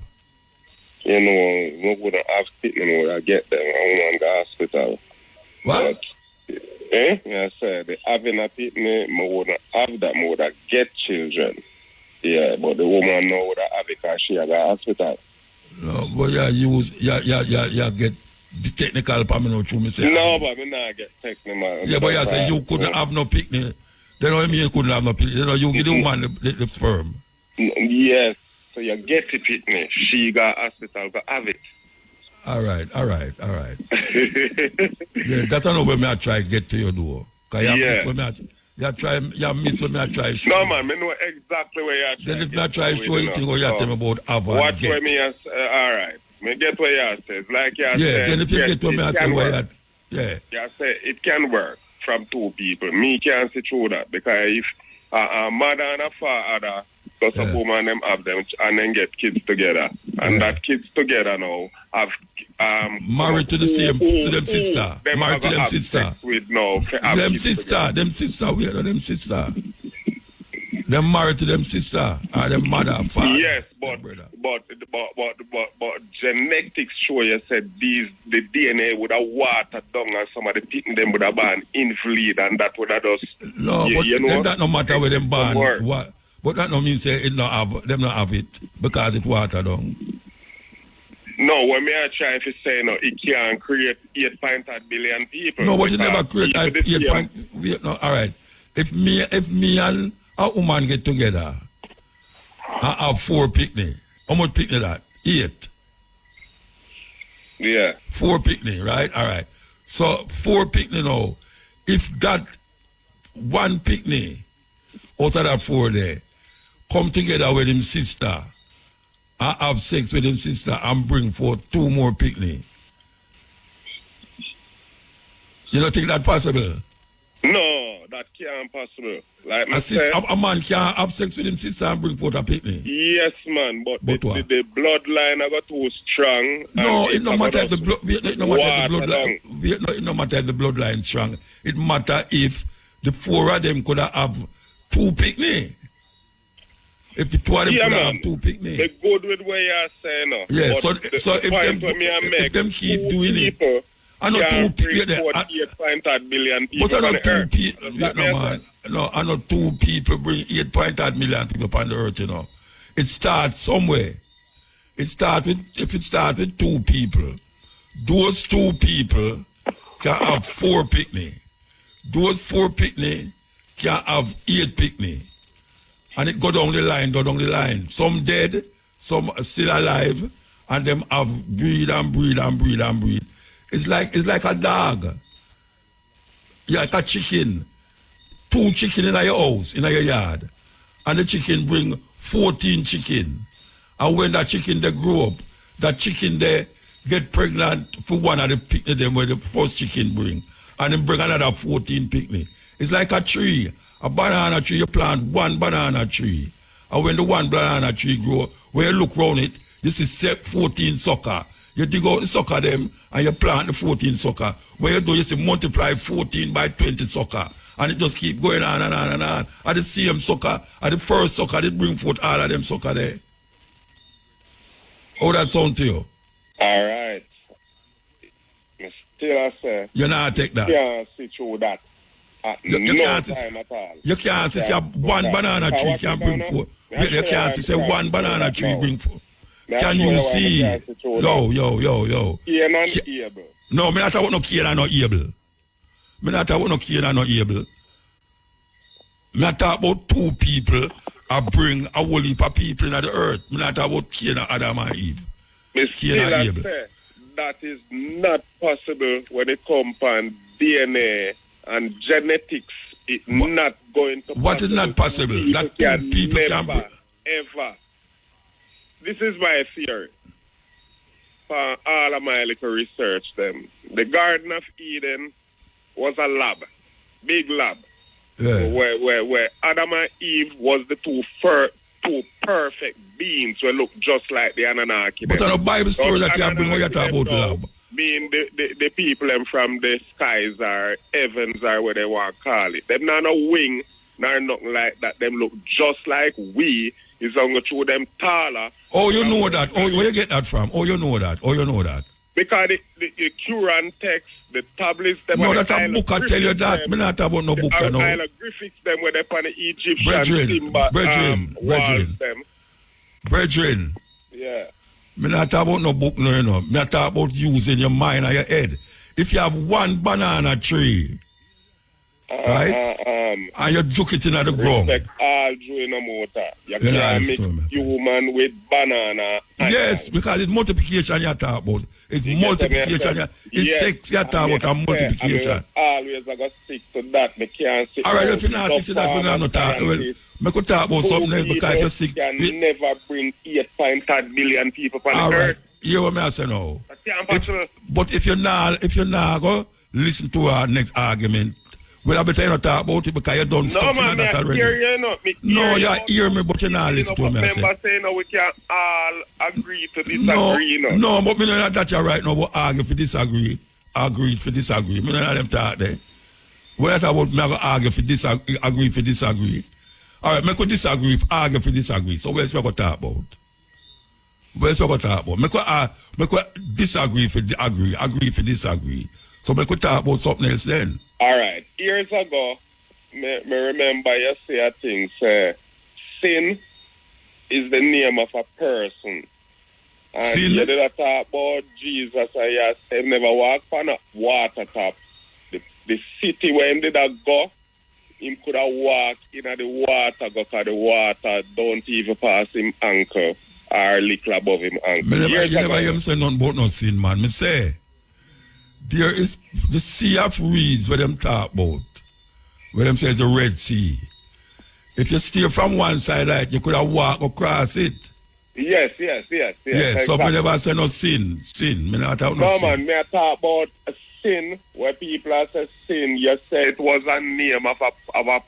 S4: We wouldn't have picnic, I get them. I went to the hospital.
S1: What?
S4: I said, having a picnic, I wouldn't have that. I would have get children. Yeah, but the woman know would have it because she had a hospital.
S1: No, but you get the technical part, me no true, me say.
S4: No, but me not get technical.
S1: Yeah, but you say you couldn't have no picnic Then what you mean you couldn't have no picnic? You know, you give the woman the sperm.
S4: Yes. So you get the picnic. She got hospital to have it.
S1: All right. Yeah, that's not where I try to get to your door. You miss when I try to show.
S4: No, man, I know exactly where you're trying.
S1: Then if I try to show you, you tell me about have and
S4: watch
S1: get.
S4: Where me, all right. Me get what you say. Like you
S1: yeah, then if you get what me, I say where
S4: you say it can work from two people. Me can't see through that because if a mother and a father plus a woman them have them and then get kids together. And that kids together now have
S1: married to the same to them sister. Married to them sister.
S4: With no
S1: them sister. We are them sister. Them married to them sister or them mother and father.
S4: Yes, but genetics show you said the DNA would have watered down and some of the people them would have been invalid and that would have just
S1: then that no matter where them born. What? But that no mean say it not have them not have it because it watered down.
S4: No, when me I try to say no, it can create 8.8 billion people.
S1: No, but it never create 8. No, all right. If me and a woman get together, I have 4 picnic. How much picnic that? 8.
S4: Yeah.
S1: 4 picnic, right? All right. So 4 picnic now. If that 1 picnic out of that 4 there come together with him sister, I have sex with him sister and bring forth 2 more picnic. You don't think that possible?
S4: No, that can't possible. Like
S1: a man can't have sex with him sister and bring forth a picnic.
S4: Yes, man, but the bloodline are too strong.
S1: No, it no matter if the bloodline. No matter if the bloodline strong. It matter if the 4 of them could have 2 picnic. If the 2 of them could have 2 picnic.
S4: They're good with what you're saying now.
S1: Yeah, so if them keep doing it. I know 2 people.
S4: 8.8 billion people.
S1: But I know 2 people. No, I know 2 people bring 8.8 million people upon the earth, you know. It starts somewhere. If it starts with 2 people, those 2 people can have 4 picnic. Those 4 picnic can have 8 picnic. And it go down the line. Some dead, some still alive, and them have breed. It's like a dog. Yeah, like a chicken. 2 chicken in your house, in your yard. And the chicken bring 14 chicken. And when that chicken they grow up, that chicken they get pregnant for one of the picnic them where the first chicken bring. And then bring another 14 picnic. It's like a tree. A banana tree, you plant 1 banana tree. And when the 1 banana tree grow, when you look around it, you see 14 sucker. You dig out the sucker them and you plant the 14 sucker. When you do, you see multiply 14 by 20 sucker. And it just keep going on and on and on. And the same sucker, and the first sucker, they bring forth all of them sucker there. How that sound to you?
S4: All right. Still I say.
S1: You not take that.
S4: You can't see through that. You can't time at all.
S1: You can't see 1 banana tree can bring forth. You can't see 1 banana tree bring forth. Can you see? Yo.
S4: Cane and able.
S1: No, me not talk about no cane and no able. Me not talk about no cane and no able. Me not talk about 2 people I bring a whole heap of people in the earth. Me not talk about Cain and Adam and Eve.
S4: Cain and Abel. That is not possible when it comes on DNA and genetics. It's not going to.
S1: What is not possible? That 2 people can bring.
S4: Ever. This is my theory. For all of my little research, them the Garden of Eden was a lab, big lab, where Adam and Eve was the 2 perfect beings who look just like the Anunnaki.
S1: But on a Bible story that you bring, what you talk about lab?
S4: Being the people them from the skies or heavens or where they want to call it. Them not no wing, nor nothing like that. Them look just like we. It's going to show them taller.
S1: Oh, you know that. Oh, where you get that from? Oh, you know that.
S4: Because the Quran text, the tablets, them.
S1: No, that a book I tell you that. Me not talk about no book, you know.
S4: The hieroglyphics, them where they on the Egyptian timber walls, them.
S1: Brethren.
S4: Yeah.
S1: Me not talk about no book, no, you know. Me not talk about using your mind and your head. If you have 1 banana tree, right? And you juke it in the ground.
S4: Respect all Jew no motor. You
S1: Yeah,
S4: can't
S1: that's
S4: mix
S1: true, man.
S4: human with banana.
S1: Yes, because it's multiplication you talk about. It's
S4: You get
S1: multiplication.
S4: me?
S1: It's
S4: Yes,
S1: sex you talk about and multiplication.
S4: Always I got stick to that. Me can't sit
S1: All right,
S4: down
S1: if you're not
S4: with
S1: stick to that, we're not talk. Well,
S4: scientists
S1: I could talk about something else because you stick.
S4: can never bring 8.3 billion people on
S1: All
S4: the
S1: right,
S4: earth.
S1: hear what I say now.
S4: That can't possible.
S1: But if you're not go listen to our next argument, well, I better not talk about it because you don't
S4: No,
S1: stop
S4: man,
S1: that
S4: I
S1: already.
S4: hear you, no.
S1: No, you hear me, but you not listen to me. I say.
S4: Remember saying no, we can all agree to disagree,
S1: No, but me know that you're right now, but argue for disagree. Agree for disagree. Me know that them talk there. When I talk about me, I go argue for disagree, agree for disagree. All right, me could disagree, argue for disagree. So where's we going to talk about? Where's we going to talk about? Me could disagree for agree for disagree. So me could talk about something else then.
S4: All right. Years ago, me remember you say a thing, say, sin is the name of a person. And
S1: Sin?
S4: you did talk about Jesus, and you said never walk on a water top. The city where him did go, him could have walked in the water, because the water don't even pass him ankle or little above him ankle.
S1: You never hear me say nothing about no sin, man. Me say, there is the Sea of Reeds where them talk about, where them say the Red Sea. If you steer from one side, like, you could have walked across it.
S4: Yes.
S1: Yes,
S4: exactly.
S1: so me never say no sin. Me not talk no
S4: No,
S1: sin.
S4: man, me I talk about a sin, where people are say sin, you say it was a name of a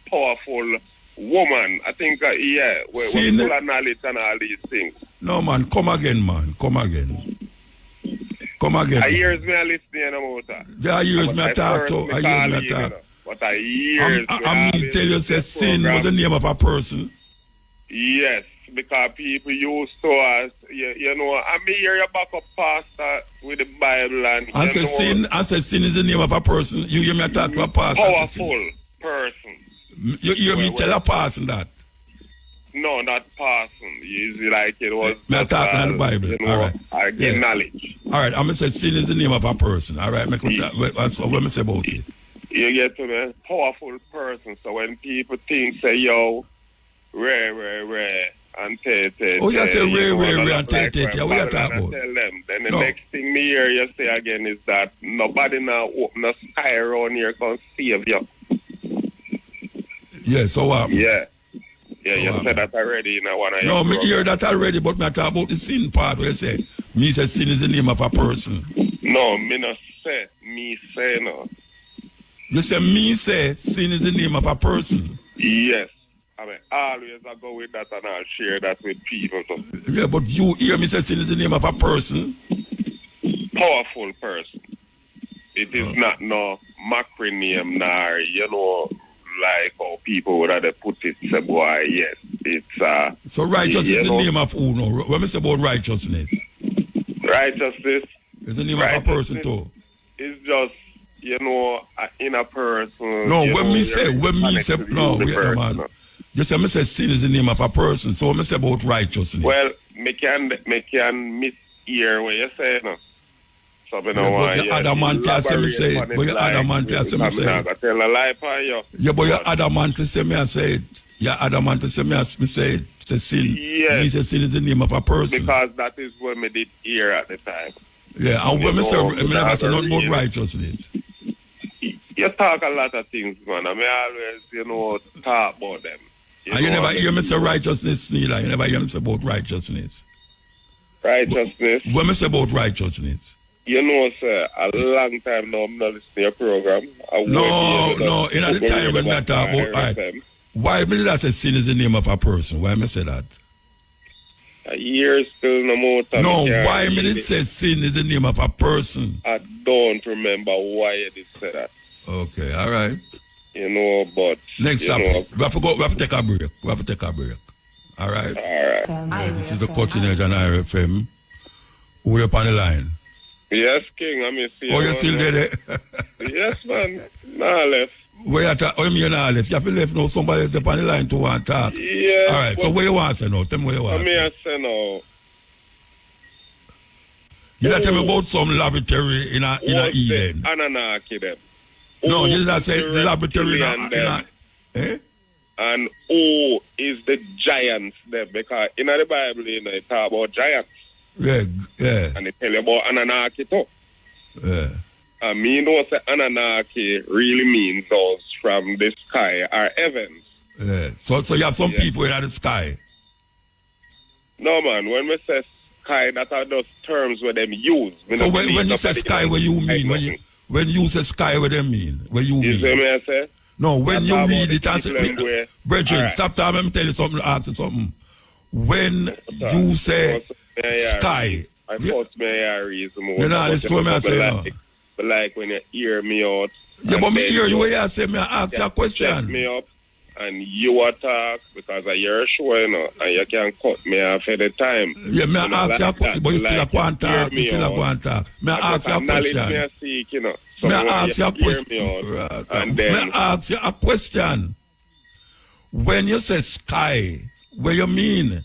S4: powerful woman. I think, we're
S1: Sin?
S4: full of knowledge and all these things.
S1: No, man, come again, man. Come again.
S4: I hears me a listening about that.
S1: There are years me I talk to. I years me I talk.
S4: But I years
S1: I mean, tell you, say sin was the name of a person.
S4: Yes, because people used to us, you know, I mean, hear you back up pastor with the Bible and
S1: say sin is the name of a person. You hear me talk to a pastor.
S4: Powerful person.
S1: You hear me tell a person that.
S4: No, not person. It's like it was.
S1: Me talking in the Bible.
S4: You know,
S1: all right.
S4: I get knowledge.
S1: All right. I'm going to say sin is the name of a person. All right. That's what me say about it.
S4: You get to me? Powerful person. So when people think, say, yo, rare, and te.
S1: Oh, you say rare, and te. Yeah, what you talking about?
S4: Tell them. Then the next thing me hear you say again is that nobody now open a sky around here can save you.
S1: Yeah, so what?
S4: Yeah, you said that already in one of your
S1: No, me
S4: programs.
S1: hear that already, but me talk about the sin part where you say, me say sin is the name of a person.
S4: No, me not say. Me say no.
S1: You say me say sin is the name of a person.
S4: Yes. I mean, always I go with that and I'll share that with people too.
S1: Yeah, but you hear me say sin is the name of a person.
S4: Powerful person. It is not no macro name, nor, you know, like how people would have put it, say, boy, yes. It's,
S1: so righteousness is the name of who now? When we say about righteousness?
S4: Righteousness.
S1: It's the name of a person too.
S4: It's just, you know, in a person.
S1: No, when me say, no, wait a man.
S4: No.
S1: You say, me say sin is the name of a person. So when me say about righteousness.
S4: Well, me can mishear what you say, no. So, you know,
S1: but you adamantly say me say it. But you adamantly say me say it.
S4: Tell a lie for you.
S1: Yeah, but you adamantly say me I say it. You adamantly say me I say it. Say sin.
S4: Yes.
S1: Me say sin is the name of a person.
S4: Because that is what me did hear at the time.
S1: Yeah, and when me say, me never say nothing about righteousness.
S4: You talk a lot of things, man. I mean, always, you know, talk about them.
S1: And you never hear me say righteousness, neither. You never hear me say about righteousness.
S4: Righteousness?
S1: When me say about righteousness.
S4: You know, sir, a long time now I'm not listening to your program.
S1: No, in the time when I talk about, right, why me did I say sin is the name of a person? Why me say that?
S4: A year still no more time.
S1: No, why me did say sin is the name of a person?
S4: I don't remember why you did say that.
S1: Okay, all right.
S4: You know, but...
S1: Next topic. We have to take a break. All right?
S4: All right.
S1: This is the Coordinator on IRFM. Who up on the line?
S4: Yes, King. I mean, see.
S1: Oh, you still there?
S4: Yes, man. Nah, left.
S1: Where you not left? You have to left now. Somebody else up on the line to want to talk.
S4: Yes.
S1: All right. So where you want to know? Tell me where you want.
S4: I say no.
S1: You tell me about some lavatory in a Eden.
S4: Ananaki them.
S1: No,
S4: O
S1: you just
S4: is
S1: say
S4: the
S1: laboratory.
S4: reptilian them,
S1: Eh?
S4: and O is the giants them, because in the Bible, it talk about giants,
S1: Yeah, yeah,
S4: and it tell you about Anunnaki too.
S1: yeah.
S4: And me know say Anunnaki really means those from the sky or heavens.
S1: Yeah. So you have some people in the sky.
S4: No man, when we say sky, that are those terms where them use. Me
S1: So
S4: not
S1: when
S4: believe
S1: you say
S4: nobody
S1: sky,
S4: can
S1: what you
S4: hide
S1: mean?
S4: nothing.
S1: When you say sky, what they mean? What you
S4: You see
S1: mean?
S4: me I say?
S1: No, when
S4: That's
S1: you
S4: about
S1: read
S4: the
S1: it and
S4: people them where-
S1: say, Brethren,
S4: Alright.
S1: stop time, let me tell you something, ask you something. When
S4: Sorry.
S1: you say
S4: I
S1: sky,
S4: thought me I reason more.
S1: You know,
S4: But
S1: this to me I say, no.
S4: But like when you hear me out.
S1: Yeah,
S4: and
S1: but me
S4: then
S1: hear you when you say me, I ask you a
S4: set
S1: question.
S4: me up and you attack because I hear a show, you know, and you can cut me off at the time.
S1: Yeah, me
S4: You know,
S1: ask you a
S4: like
S1: question,
S4: that.
S1: but you still
S4: Like
S1: a go and
S4: hear
S1: talk,
S4: me
S1: you still a
S4: out.
S1: go and talk. Me
S4: And
S1: ask you a
S4: knowledge me
S1: question.
S4: I seek, you know. So
S1: Me
S4: when
S1: ask you a
S4: hear me
S1: question.
S4: out, and then
S1: Me ask you a question. When you say sky, what you mean?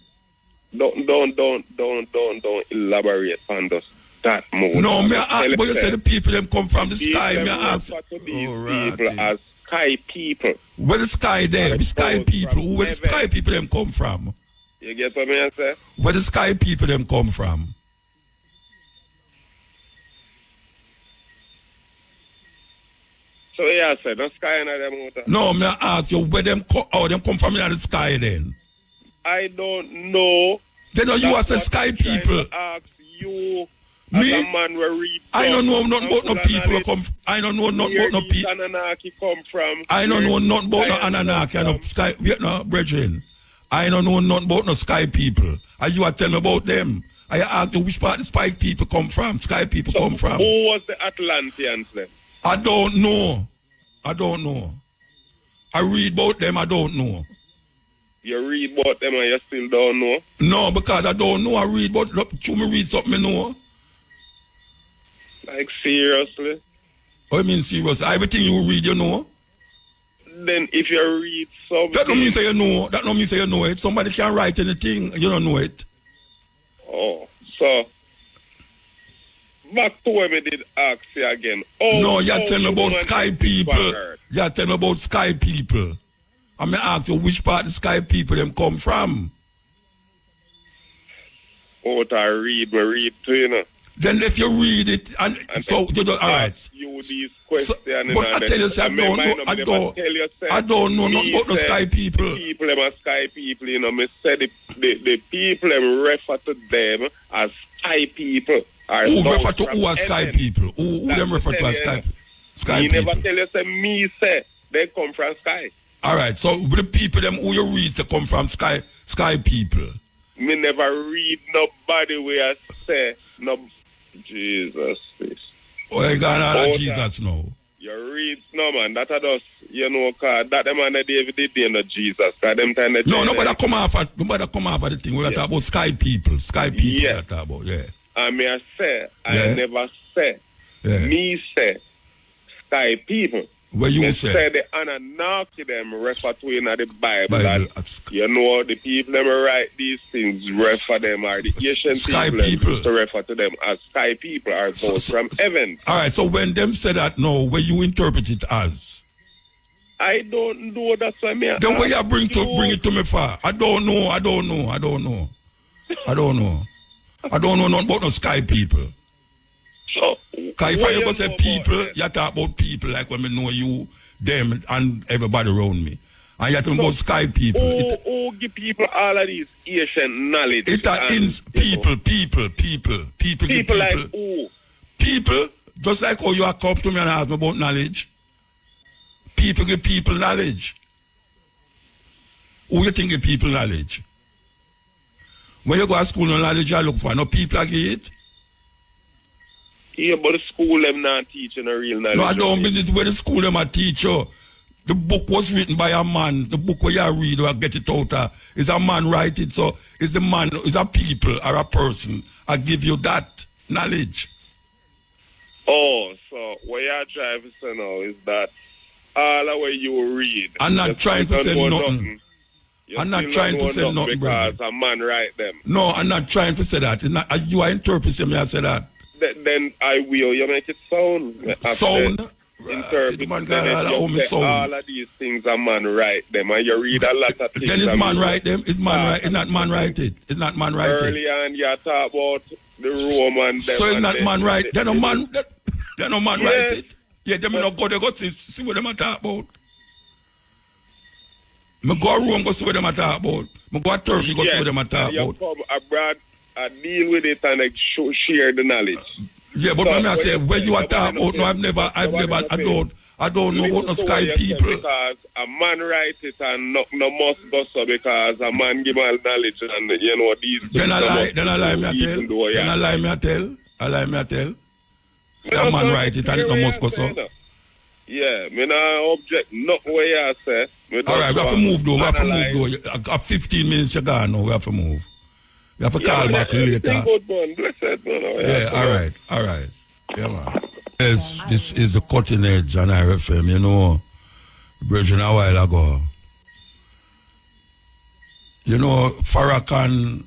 S4: don't elaborate on this that more.
S1: No, me
S4: Just
S1: ask,
S4: tell
S1: but you
S4: them
S1: say the people them come from the
S4: people
S1: sky. Me
S4: them
S1: ask,
S4: refer to these
S1: Alright.
S4: people as sky people.
S1: where the sky there?
S4: Like
S1: The sky
S4: those
S1: people.
S4: from
S1: Where the
S4: heaven.
S1: sky people them come from?
S4: You get what I say?
S1: Where the sky people them come from?
S4: So yeah, I said, no sky in them water.
S1: No, me ask you where them them come from in the sky then?
S4: I don't know.
S1: Then you
S4: That's
S1: are the
S4: what
S1: sky
S4: I'm trying
S1: people.
S4: to ask you
S1: Me?
S4: as a man will read.
S1: I don't know
S4: books
S1: nothing
S4: and
S1: about no
S4: full of
S1: people who
S4: knowledge.
S1: come. I don't know nothing
S4: Where
S1: about no
S4: these
S1: people.
S4: Anunnaki come from.
S1: I don't know
S4: Where
S1: nothing about no
S4: these giants
S1: Anunnaki
S4: come
S1: and no sky. Wait, no, brethren. I don't know nothing about no sky people. And you are telling me about them. I ask you which part the sky people come from. Sky people come from.
S4: Who was the Atlanteans then?
S1: I don't know. I don't know. I read about them. I don't know.
S4: You read about them and you still don't know?
S1: No, because I don't know. I read about. You me read something. I know.
S4: Like seriously?
S1: Oh, I mean serious. Everything you read, you know.
S4: Then if you read something...
S1: That don't mean say you know. That don't mean say you know it. Somebody can write anything. You don't know it.
S4: Oh, so... Back to when we did ask you again. Oh,
S1: No, you're telling me about
S4: human
S1: sky
S4: exist
S1: people.
S4: on Earth.
S1: You're telling me about sky people. I'm going to ask you which part the sky people them come from.
S4: Oh, I read to you know.
S1: Then if you read it, and so you don't, all right.
S4: Ask you these
S1: So,
S4: questions.
S1: but I tell you, say, I don't know. I don't know nothing about the sky people.
S4: The people them are sky people, you know. Me say the people them refer to them as sky people.
S1: Who refer to who as sky people? Who
S4: That's
S1: them refer
S4: to
S1: to as
S4: tell
S1: sky
S4: me
S1: people?
S4: never tell you say me say they come from sky.
S1: All right. So the people them who you read say come from sky people.
S4: Me never read nobody where I say no. Jesus, please.
S1: Oh, you got out of
S4: Oh,
S1: Jesus now.
S4: You read no man. That are just cause that them and David did not Jesus. Cause them time they
S1: No, nobody come off of the thing. We're talking about sky people. Sky people
S4: Yeah.
S1: we're talking about, yeah.
S4: And me I say,
S1: Yeah.
S4: I never say.
S1: Yeah.
S4: Me say sky people.
S1: Where you
S4: Me
S1: say?
S4: the Anunnaki them refer to in the Bible.
S1: Bible.
S4: That, the people them write these things refer them are the ancient
S1: Sky
S4: people,
S1: people.
S4: to refer to them as sky people are those from heaven.
S1: All right, so when them say that no, where you interpret it as?
S4: I don't know, that's why me
S1: Then where you
S4: ask
S1: bring it to me for? I don't know. I don't know nothing about no sky people.
S4: So,
S1: Because if
S4: what
S1: I
S4: you
S1: ever say
S4: know
S1: people,
S4: about
S1: you talk about people like when I know you, them, and everybody around me. And you talk about sky people.
S4: who give people all of these ancient knowledge?
S1: It is people.
S4: People like who?
S1: People, just like how you are come to me and ask me about knowledge. People give people knowledge. Who you think give people knowledge? When you go to school, no knowledge you look for. No people like it.
S4: Yeah, but the school them not teaching a real knowledge.
S1: No, I don't believe it where the school them a teach you. The book was written by a man. The book where you read or get it out of is a man write it. So is the man, is a people or a person. I give you that knowledge.
S4: Oh, so what you're trying to say now is that all the way you read.
S1: I'm not
S4: you
S1: trying to
S4: still
S1: say
S4: don't know
S1: nothing.
S4: You
S1: I'm not
S4: still
S1: trying
S4: don't
S1: to
S4: know
S1: say nothing,
S4: because
S1: brother.
S4: a man write them.
S1: No, I'm not trying to say that. It's not, you are interpreting me. I say that.
S4: Then I will. You make it sound.
S1: Sound?
S4: interpret
S1: man
S4: them.
S1: can
S4: You say all of these things a man write them, and you read a lot of things.
S1: Then is man write them? Is man write? Is not man write it? Is not man write it?
S4: Early on, you talk about the Roman.
S1: So is not man write? Then no man. Then no man write it. Yeah, them no go. They go see what them a talk about. Me go Rome, go see what them a talk about. Me go Turkey, go see what them a talk about.
S4: You come abroad, deal with it and like share the knowledge.
S1: Yeah, but when I say when you are talking about, no, I don't know about no Sky people.
S4: Because a man write it and no must go so because a man give all knowledge and you know these things.
S1: Then I lie me a tell. Say a man write it and it no must go so.
S4: Yeah, me not object nothing what you say.
S1: Alright, we have to move though. At 15 minutes you gone now, we have to move. We have to call back later. Yeah, alright. Yeah, man. Yes, this is the cutting edge on RFM, you know, Virgin a while ago. You know, Farrakhan,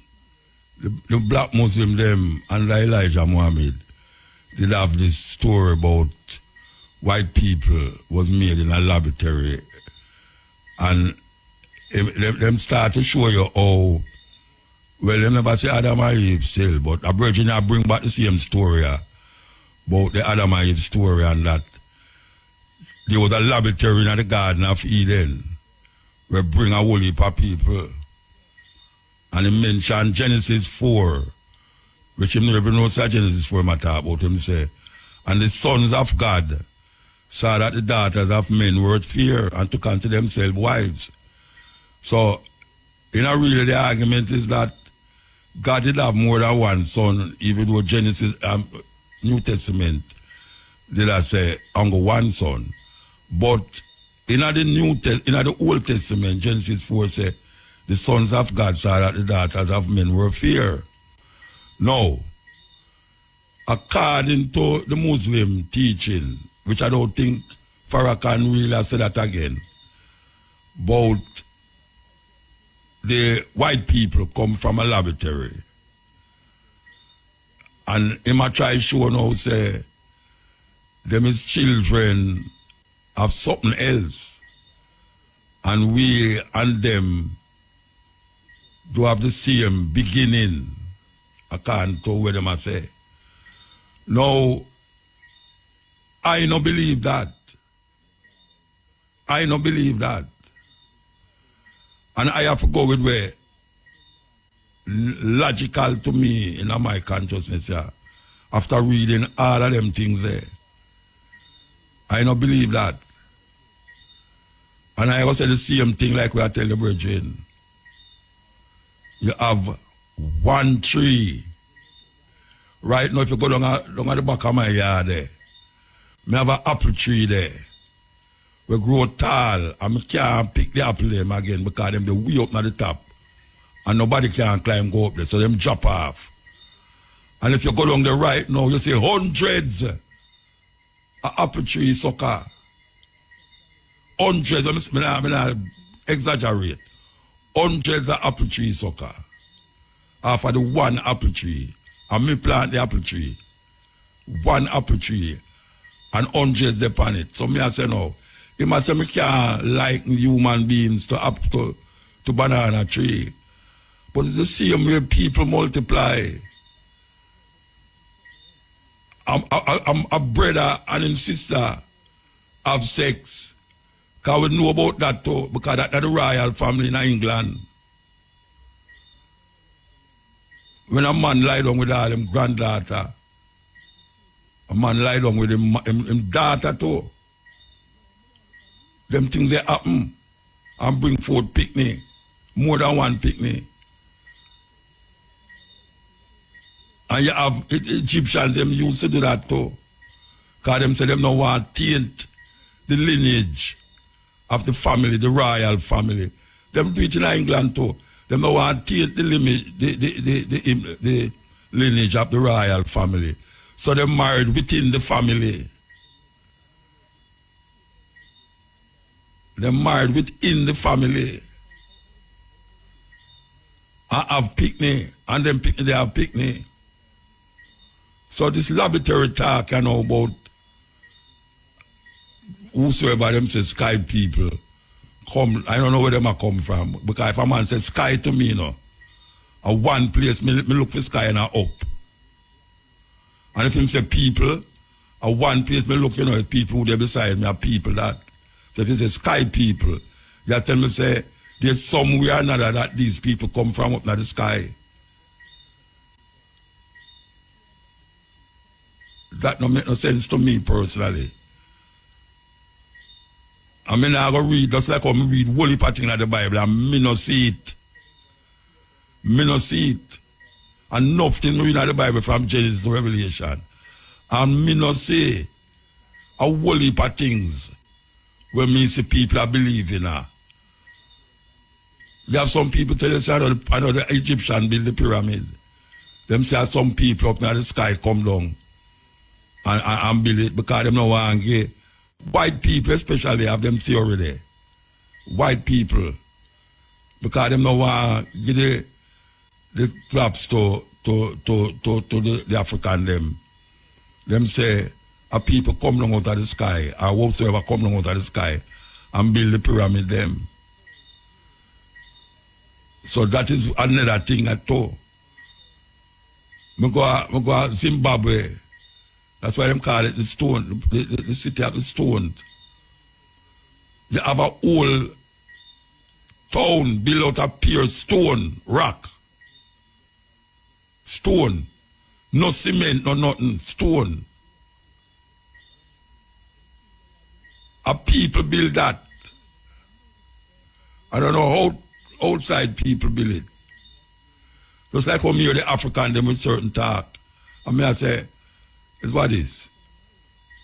S1: the black Muslim them, and Elijah Muhammad did have this story about white people was made in a laboratory. And them start to show you how, well, they never say Adam and Eve still, but a Virgin bring back the same story about the Adam and Eve story, and that there was a laboratory in the Garden of Eden where bring a whole heap of people. And he mentioned Genesis 4, which he never knows Genesis 4 matter about him say. And the sons of God saw that the daughters of men were at fear and took unto themselves wives. So, really the argument is that God did have more than one son, even though Genesis, New Testament, did I say, only one son. But in the Old Testament, Genesis 4 say, the sons of God saw that the daughters of men were fear. Now, according to the Muslim teaching, which I don't think Farrakhan really said that again, about the white people come from a laboratory. And him a try show now say, them is children of something else. And we and them do have the same beginning, according to what them a say. Now, I don't believe that. And I have to go with where logical to me in my consciousness, yeah, after reading all of them things there. I don't believe that. And I also say the same thing like we are telling the Virgin. You have one tree. Right now, if you go down at the back of my yard there, I have an apple tree there. We grow tall, and I can't pick the apple them again because them they way up at the top. And nobody can climb go up there, so them drop off. And if you go along the right now, you see hundreds of apple tree sucker. Hundreds, I not exaggerate. Hundreds of apple tree sucker. After the one apple tree. And me plant the apple tree. One apple tree. And hundreds upon it. So me I say no. He must say me can't like human beings to banana tree. But it's the same way people multiply. A brother and his sister have sex. Because we know about that too. Because that's the royal family in England. When a man lie down with all him granddaughter, a man lie down with him daughter too. Them things they happen and bring forth picnic. More than one picnic. And you have Egyptians, them used to do that too. Because them say them don't want to taint the lineage of the family, the royal family. Them do it in England too. Them don't want to taint the lineage of the royal family. So they married within the family. They married within the family. I have picnic, and them picnic, they have picnic. So this laboratory talk, you know, about whosoever them say sky people, come, I don't know where them a come from. Because if a man says sky to me, you know, a one place, me look for sky and a up. And if him say people, a one place, me look, you know, it's people who they beside me, are people that. So if he say sky people, you tell me, say, there's somewhere or another that these people come from up in the sky. That don't make no sense to me personally. I mean, I go read, just like I'm read whole heap of things in the Bible, and me no see it. Me no see it. And nothing read in the Bible from Genesis to Revelation. And me no see a whole heap of things where me see people are believing in. You have some people tell us, I know the Egyptian build the pyramid. Them say some people up in the sky come down and build it because them no want to get. White people especially have them theory there. White people. Because them no want to give the props to the African them. Them say a people come down out of the sky, or whatsoever come down out of the sky and build the pyramid them. So that is another thing at all. I go Zimbabwe. That's why them call it the stone, the city of the stones. They have a whole town built out of pure stone, rock. Stone. No cement, no nothing. Stone. A people build that. I don't know how outside people build it. Just like from here, the African, them with certain talk. I mean, I say, it's what it is.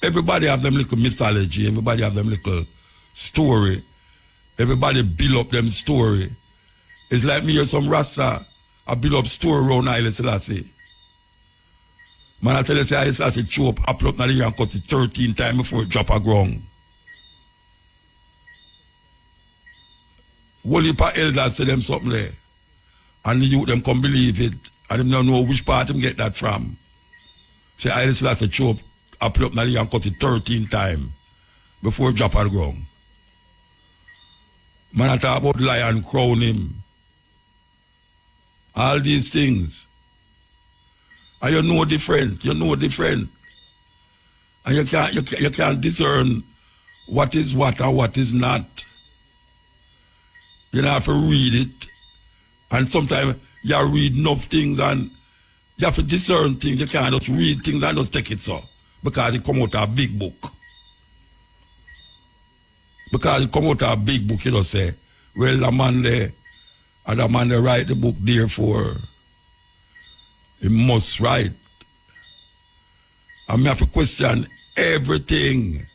S1: Everybody have them little mythology. Everybody have them little story. Everybody build up them story. It's like me or some Rasta, I build up story around Haile Selassie. Man, I tell you, say Haile Selassie chew up, apple up, and and cut it 13 times before it drop a ground. Whole heap of elders say them something there. And the youth them come believe it. And them don't know which part them get that from. Say Haile Selassie chew up, apple up, and cut it 13 times before it drop a ground. Man, I talk about lion crown him. All these things. And you know different. You know different. And you can't discern what is what and what is not. You have to read it. And sometimes you read enough things and you have to discern things. You can't just read things and just take it so. Because it come out of a big book. Because it come out of a big book, you know, say, well, the man there, and the man there write the book, therefore, he must write. And me have to question everything.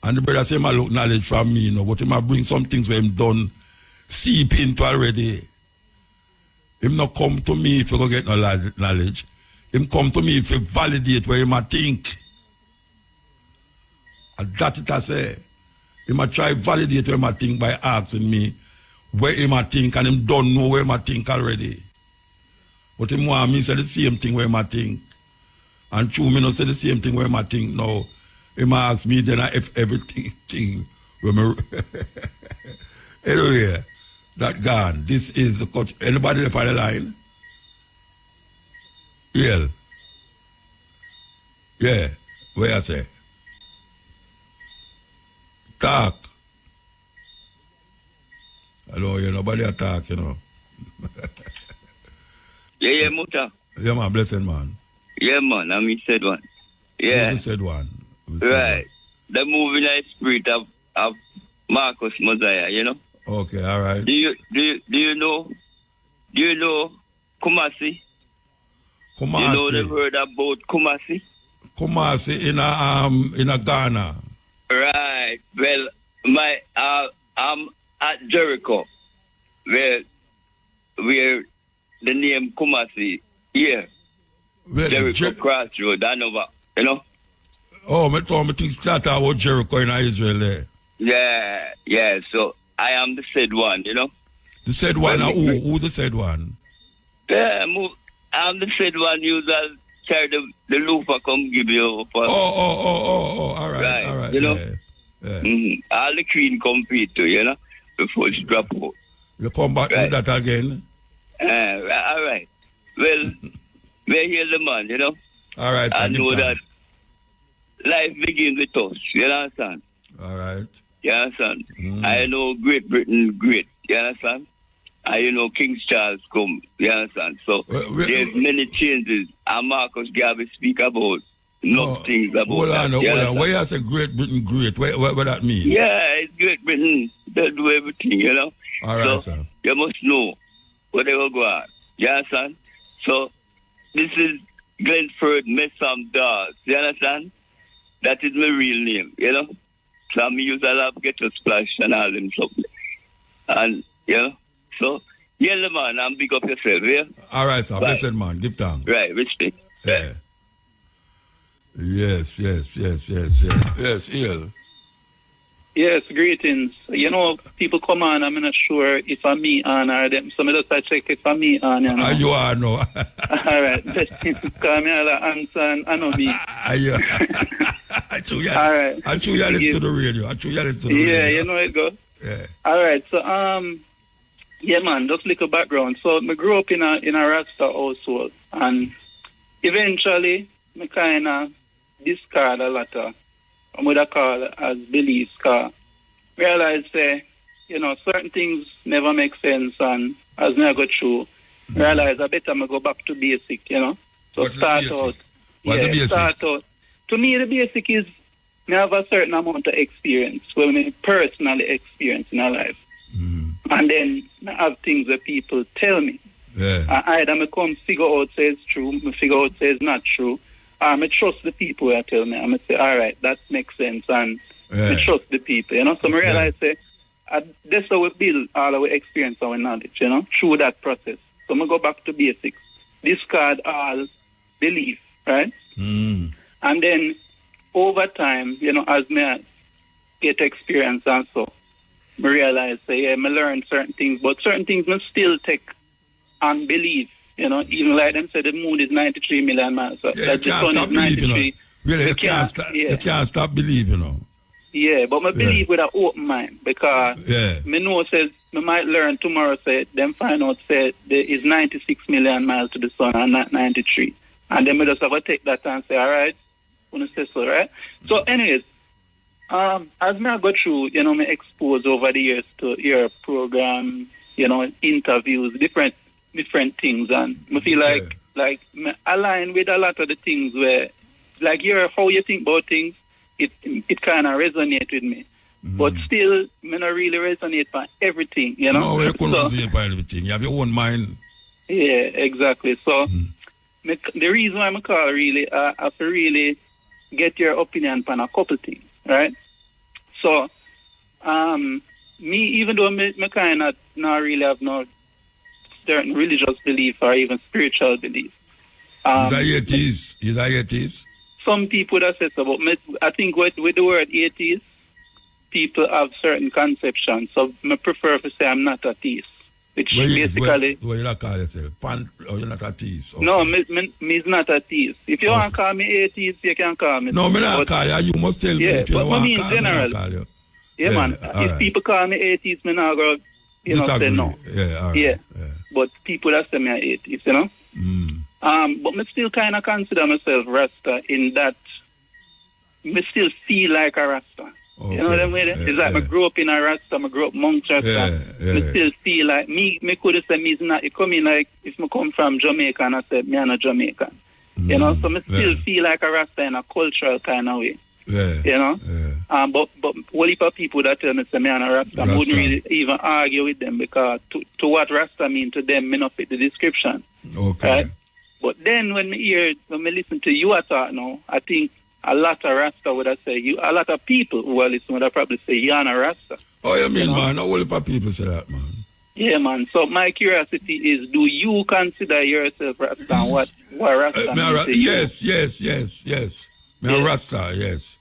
S1: And the brother say, I look knowledge from me, you know, but he might bring some things where him done seep into already. Him not come to me if you go get no knowledge. Him come to me if you validate where he might think. And that's it I say. He might try validate where he might think by asking me where he might think, and him don't know where he might think already. But him want me say the same thing where he might think. And true, me not say the same thing where he might think now. He might ask me then if everything where me anyway, that gone. This is the cut. Anybody up on the line? Yeah. Yeah. Where I say? Talk. Hello, you nobody attack, you know.
S2: Yeah, Muta.
S1: Yeah, man, blessed man.
S2: Yeah, man, I said one. Yeah.
S1: You said one.
S2: Right. The moving the spirit of Marcus Mosiah, you know?
S1: Okay, all right.
S2: Do you know Kumasi?
S1: Kumasi.
S2: You know the word about Kumasi?
S1: Kumasi in a Ghana.
S2: Right. Well, I'm at Jericho, where the name Kumasi here.
S1: Well,
S2: Jericho Crossroad, I know, you know.
S1: Oh, me think start about Jericho in Israel there.
S2: Yeah. So I am the said one, you know.
S1: The said one, who the said one?
S2: Yeah, I'm the said one. You
S5: carry the loofah come give you.
S1: All right, all right.
S5: You know?
S1: Yeah.
S5: All the queen compete to, you know, before she drop out.
S1: You come back with that again?
S5: All right. Well, we're here the man, you know.
S1: All right,
S5: I know that life begins with us, you understand?
S1: All right.
S5: You understand? I know Great Britain great, you understand? You know King Charles come, you understand? So there's many changes, and Marcus Garvey speak about things about
S1: hold on. Why you say Great Britain great? What that mean?
S5: Yeah, it's Great Britain. They do everything, you know?
S1: All right,
S5: so
S1: sir.
S5: You must know where they will go on. You understand? So this is Glenford Messam Dawes. You understand? That is my real name, you know? So I'm use a lot of ghetto splash and all them something. And, you know? So, yeah, man, and big up yourself, yeah?
S1: All right, sir. Right. Blessed man. Give thanks.
S5: Right, respect.
S1: Yeah.
S5: Right.
S1: Yes, ill.
S6: Yes, greetings. You know, people come on, I'm not sure if I'm me on or them. So I just check if I'm me on. You know?
S1: You are, no.
S6: All right. Because me all answer and I know me. All right.
S1: I'm sure you listen to the radio.
S6: Yeah, you know it goes.
S1: Yeah.
S6: All right. So, yeah, man, just little background. So I grew up in a Rasta household. And eventually, I kind of discard a lot of I'm going to call as beliefs, because realize, you know, certain things never make sense, and as I go through, realize I better go back to basic, you know. So
S1: What's
S6: start
S1: the
S6: out.
S1: What's the basic?
S6: Start out. To me, the basic is I have a certain amount of experience, I personally experience in our life. And then I have things that people tell me.
S1: Yeah.
S6: Either I come figure out say it's true, I figure out say it's not true. I trust the people who tell me. I'm going to say, all right, that makes sense. And I trust the people, you know. So I realize, that's how we build all our experience, our knowledge, you know, through that process. So I'm going to go back to basics. Discard all belief, right? And then over time, you know, as I get experience and so, I realize, I learn certain things, but certain things must still take on belief. You know, even like them said, the moon is 93 million miles. So that the sun is 93.
S1: Really, you can't stop believing, you know.
S6: Yeah, but I believe with an open mind, because me know says I might learn tomorrow. Say them find out say there is 96 million miles to the sun and not 93, and then I just have to take that and say, all right, when I say so, right? So, anyways, as I go through, you know, me exposed over the years to your program, you know, interviews, different things, and I feel like I align with a lot of the things where, like, how you think about things, it kind of resonates with me. But still, I don't really resonate on everything, you know.
S1: No, you couldn't resonate on everything. You have your own mind.
S6: Yeah, exactly. So, the reason why I call really, I have to really get your opinion on a couple things, right? So, me, even though I kind of not really have no certain religious belief or even spiritual belief.
S1: Is that atheist?
S6: Some people that say so, but I think with the word atheist, people have certain conceptions. So I prefer to say I'm not atheist, which basically...
S1: What you not call yourself? You're not atheist? Okay.
S6: No, me is not atheist. If you want to call me atheist, you can call me.
S1: No, me not call you. You must tell me if you want to call me. Call you.
S6: Yeah, man. If people call me atheist, me not go, say no.
S1: Yeah, all right.
S6: Yeah. But people that say me are atheist, you know? But I still kind of consider myself Rasta in that I still feel like a Rasta. Okay. You know what I mean? It's like I grew up in a Rasta, I grew up amongst Rasta. I still feel like me could have said me is not, it come in like if I come from Jamaica and I said me I'm not Jamaican. You know, so I still feel like a Rasta in a cultural kind of way. You know? But whole heap of people that tell me say me I'm a Rasta, I wouldn't really even argue with them, because to what Rasta mean to them, me not fit the description.
S1: Okay.
S6: Right? But then when I listen to you talk now, I think a lot of Rasta would have say a lot of people who are listening would have probably say you're a Rasta.
S1: Oh, you mean, man? A whole heap of people say that, man.
S6: Yeah, man. So my curiosity is, do you consider yourself Rasta, and what Rasta means to you?
S1: Yes. Me a Rasta, yes.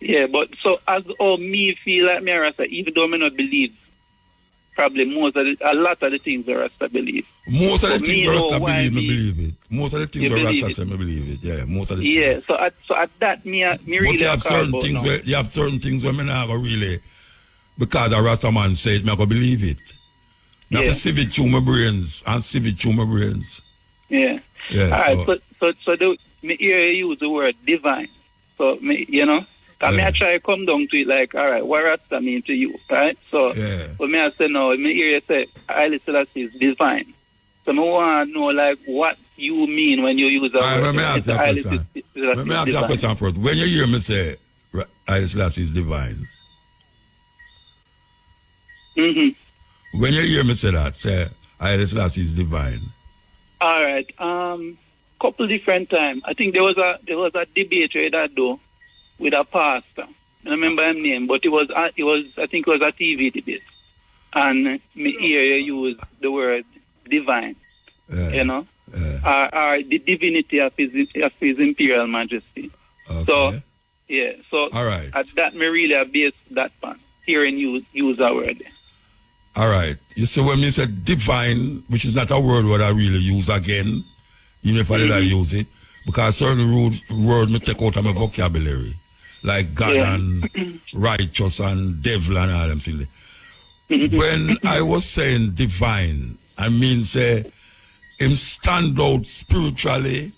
S6: Yeah, but so as me feel like me a Rasta, even though I not believe probably a lot of the things the Rasta believe.
S1: Most of the
S6: But
S1: things
S6: me
S1: the
S6: know
S1: Rasta
S6: why
S1: believe it. Most of the things
S6: You
S1: the
S6: believe
S1: Rasta
S6: it?
S1: say me believe it. Yeah, most of the
S6: Yeah,
S1: things.
S6: so at that me really
S1: But you have
S6: call
S1: certain
S6: about
S1: things
S6: now.
S1: where you have certain things where me not go really, because the Rasta man said me I go believe it. Me have
S6: Yeah.
S1: to sieve it through my brains and sieve it through my brains.
S6: Yeah.
S1: Yeah.
S6: All right, so me hear you use the word divine. So me, you know, cause me I try to come down to it like, all right, what Rasta mean to you, right? So,
S1: Yeah.
S6: but me I say no, me hear you say Haile Selassie is divine. So me want to know like what you mean when you use the
S1: All right,
S6: word.
S1: let me ask you a
S6: Haile
S1: question.
S6: Selassie
S1: Let me
S6: is
S1: ask you a
S6: divine.
S1: question first. When you hear me say Haile Selassie is divine,
S6: Mm-hmm.
S1: when you hear me say that, say Haile Selassie is divine.
S6: All right. Couple different times. I think there was a debate where that do with a pastor. I remember his name, but I think it was a TV debate. And me hear you use the word divine. You know? Or the divinity of his imperial majesty.
S1: Okay.
S6: So yeah. So
S1: all right.
S6: At that me really have based that pan. Hearing you use that word.
S1: All right. You see, when me say divine, which is not a word what I really use again, even if I did I use it, because certain word me take out of my vocabulary, like God and righteous and devil and all them things. When I was saying divine, I mean say him stand out spiritually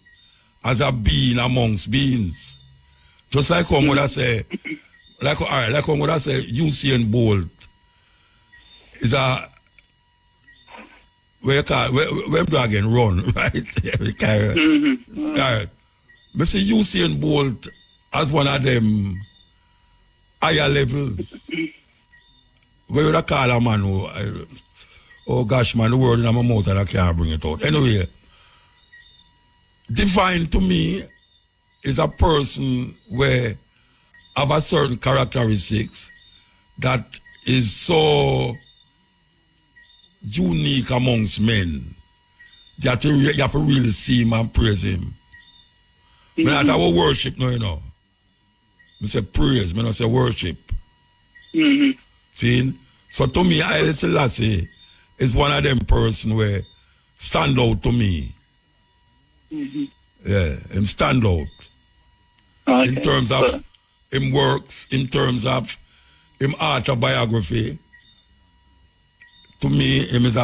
S1: as a being amongst beings. Just like how would I say, like how would I say Usain Bolt is a where do I again run, right? All right. Mr. Usain Bolt as one of them higher levels. Where would I call a man who oh gosh man, the word in my mouth and I can't bring it out. Anyway, divine to me is a person where have a certain characteristics that is so unique amongst men that you have to really see him and praise him. Me not our worship no, you know. Me say praise, me not say worship. See? So to me, Haile Selassie is one of them person where stand out to me. Yeah, him stand out.
S6: Okay.
S1: In terms of him works, in terms of him autobiography. To me, him is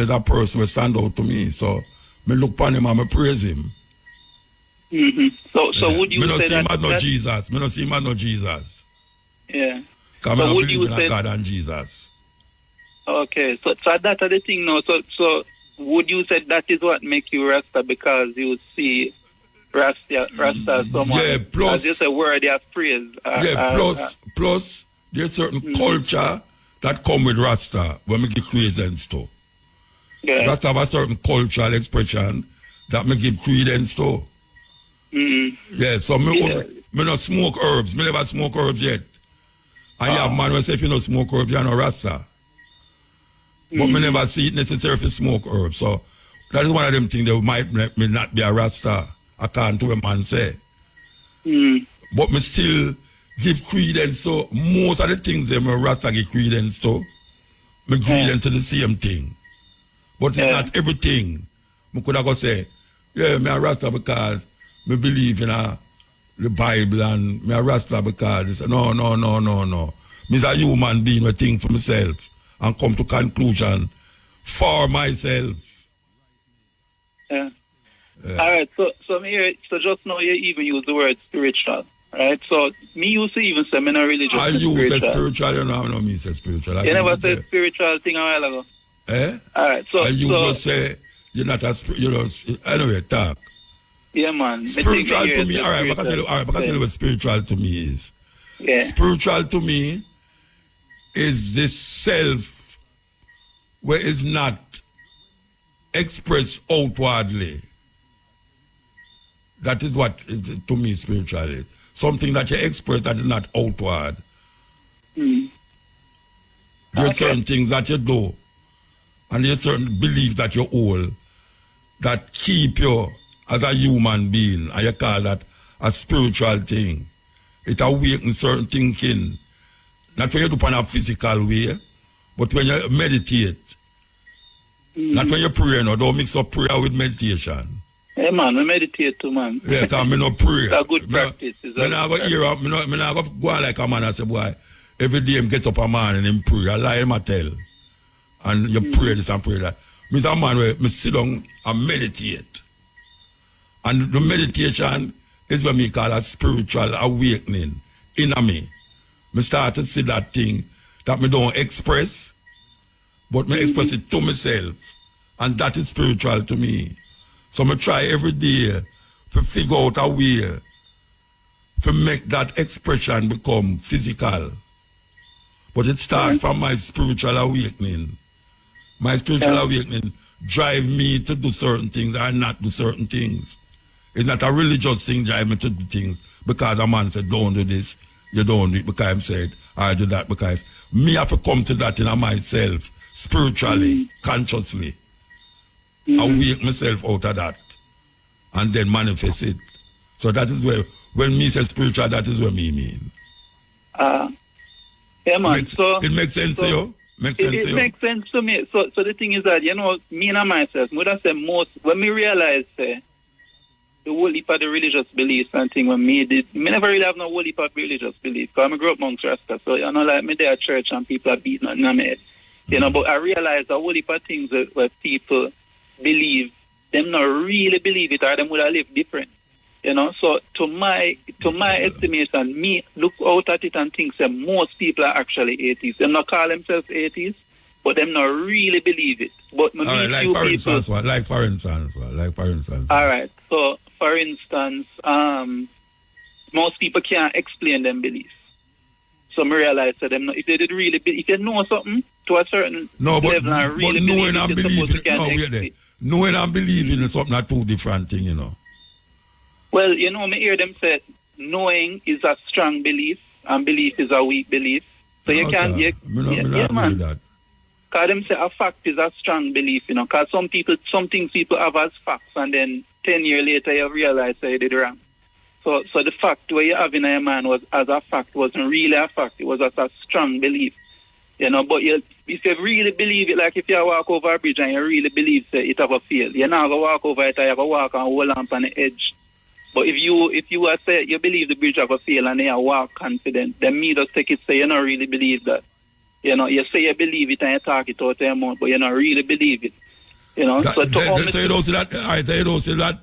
S1: a person who stand out to me. So me look upon him and me praise him.
S6: So would you
S1: me not
S6: say
S1: see him
S6: that?
S1: as no Jesus. Me not see him as no Jesus.
S6: Yeah.
S1: Because
S6: So
S1: I don't
S6: would
S1: believe
S6: you
S1: in
S6: say
S1: a God and Jesus.
S6: Okay, so that's the thing now. So would you say that is what make you Rasta because you see Rasta as someone as just a word of praise?
S1: Plus there's certain culture that come with Rasta when we give credence to.
S6: Yeah.
S1: Rasta have a certain cultural expression that me give credence to. Yeah, so me not smoke herbs. Me never smoke herbs yet. And yeah, man will say if you don't smoke herbs, you're not Rasta. But me never see it necessary to smoke herbs. So that is one of them things that might make me not be a Rasta, according to what man say. But me still give credence to most of the things that me Rasta give credence to. Me credence to the same thing. But it's not everything. Me could have go say, yeah, me a Rasta because me believe in the Bible and me a Rasta because it's, no. Me's a human being who think for myself and come to conclusion for myself.
S6: Yeah. All right. So just now you even use the word spiritual, right? So me used to even say me not religious.
S1: I use a spiritual. You know, I don't mean say spiritual.
S6: You never said spiritual thing a while ago.
S1: Eh?
S6: All right. So
S1: you just say you're not a you know. Anyway, talk.
S6: Yeah, man.
S1: Spiritual to me. All right. I can tell you what spiritual to me is.
S6: Yeah.
S1: Spiritual to me is this self where it's not expressed outwardly. That is what to me spiritual is. Something that you express that is not outward. There are certain things that you do and there's certain beliefs that you hold that keep you as a human being, and you call that a spiritual thing. It awakens certain thinking. Not when you do it in a physical way, But when you meditate, not when you pray, no, don't mix up prayer with meditation.
S6: Hey man, we meditate too, man.
S1: Yeah, because I no pray.
S6: It's a good practice.
S1: I never go on like a man and say, boy, every day him get up a man and him pray. I lie him a tell. And you pray this and pray that. Me's a man where me sit down and meditate. And the meditation is what me call a spiritual awakening in me. Me start to see that thing that me don't express, but me express it to myself. And that is spiritual to me. So me try every day to figure out a way to make that expression become physical. But it starts from my spiritual awakening. My spiritual awakening drive me to do certain things and not do certain things. It's not a religious thing drive me to do things because a man said, don't do this, you don't do it because I'm said, I do that because me have to come to that in myself, spiritually, consciously. Awake myself out of that and then manifest it. So that is where, when me say spiritual, that is what me mean.
S6: Yeah, man.
S1: It makes sense to you?
S6: It makes sense to me. So the thing is that, me and myself, would I say most, when me realize the whole heap of the religious beliefs and thing when me never really have no whole heap of religious beliefs. Because I grew up amongst Rasta, so like me there at church and people are beating on my head. But I realize the whole heap of things where people believe, them not really believe it or them would have lived different. So to my estimation, me look out at it and think that most people are actually atheists. Them not call themselves atheists, but them not really believe it. But me meet few people.
S1: Like for instance.
S6: All right. So for instance, most people can't explain them beliefs. So me realize that them if they did really if they know something to a certain level and really
S1: knowing and
S6: believe
S1: knowing and believing is something are two different things,
S6: Well, me hear them say knowing is a strong belief and belief is a weak belief. So you can't man. Because them say a fact is a strong belief, because some things people have as facts and then 10 years later you realize they did wrong. So the fact where you have in your mind was as a fact wasn't really a fact, it was as a strong belief. But if you really believe it, like if you walk over a bridge and you really believe it have a fail, you're not going to walk over it, you have to walk and hold on the edge. But if you are say you believe the bridge have a fail and you walk confident, then me just take it say you don't really believe that. You say you believe it and you talk it out your mouth, but you don't really believe it.
S1: You don't say that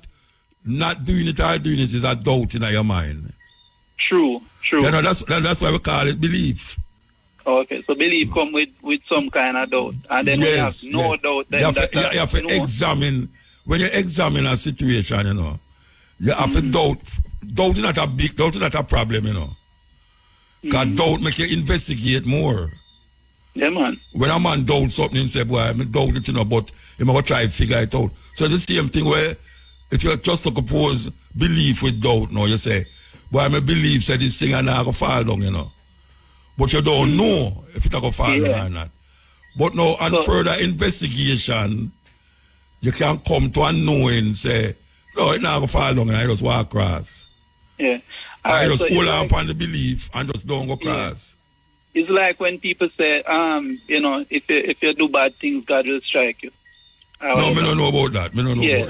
S1: not doing it or doing it is a doubt in your mind.
S6: True.
S1: That's why we call it belief.
S6: Okay, so belief come with some kind of doubt. And then we have no doubt. Then
S1: you have to examine, when you examine a situation, you have to doubt. Doubt is not a problem, Because doubt makes you investigate more.
S6: Yeah, man.
S1: When a man doubts something, he say, boy, I doubt it, but he might try to figure it out. So the same thing where, if you just to compose belief with doubt, you say, boy, I believe say this thing and I go fall down, But you don't know if it's going to fall down or not. But now, on further investigation, you can come to a knowing, say, no, it's not going to fall down and I just walk across.
S6: Yeah.
S1: I just hold on upon the belief and just don't go across.
S6: It's like when people say, if you do bad things, God will strike you.
S1: No, I don't know about that.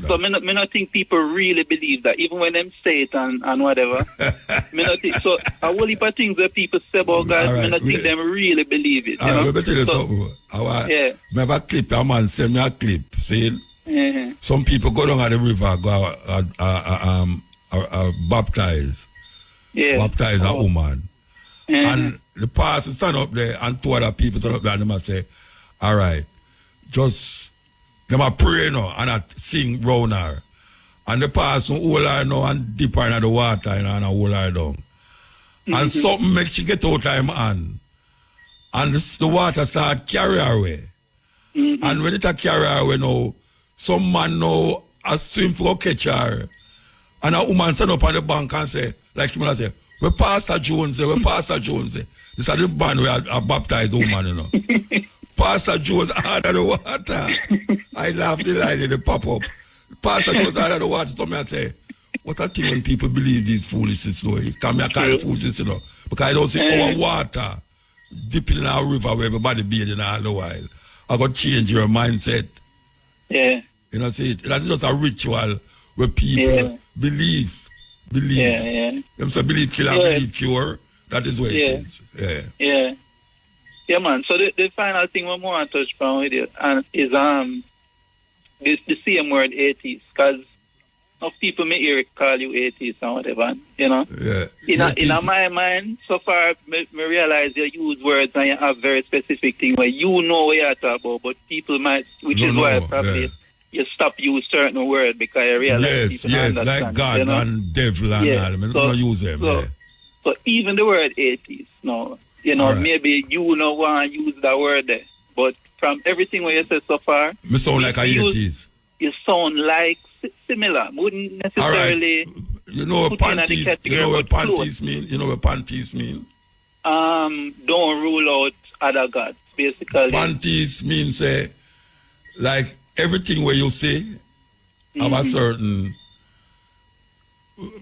S6: So I don't think people really believe that, even when them say it and whatever. So a whole heap of things that people say about God, I don't think them really believe it.
S1: Let me tell you something. I have a clip, a man send me a clip, see? Some people go down at the river, go baptize. Baptize a woman. And the pastor stand up there and two other people stand up there and they say, all right, just... They might pray and I sing round her. And the pastor hold her and dip her in the water and hold her down. And something makes she get out of him hand. And the water start carry her away. And when it carry her away some man a swim for catch her. And a woman stand up on the bank and say, like you say, where Pastor Jones say, This is the man where I baptized woman, Pastor Jones out of the water. I laugh the line and they pop up. Pastor Jones out of the water told me and say, what a thing when people believe these foolishness, It can be a kind of foolishness, Because I don't see our water dipping in a river where everybody bathing all the while. I got change your mindset.
S6: Yeah.
S1: You know, see, that's just a ritual where people believe.
S6: Yeah.
S1: Them say believe kill and believe cure. That is what it is.
S6: Yeah. Yeah, man. So the final thing we want to touch upon with you is the same word atheist, because of people may hear call you atheist and whatever, you know.
S1: Yeah.
S6: In my mind, so far, me realize you use words and you have very specific things where you know what you're talking about, but people might, why probably you stop use certain words because you realize people understand.
S1: Like God, you know? And devil and all. I don't use them.
S6: So even the word atheist, no, you know, maybe you don't want to use that word there, but from everything what you said so far,
S1: me sound like a atheist.
S6: You sound like similar. Wouldn't necessarily.
S1: You know what panties? You know what panties mean? You know what panties mean?
S6: Don't rule out other gods. Basically,
S1: panties means like everything where you say have a certain.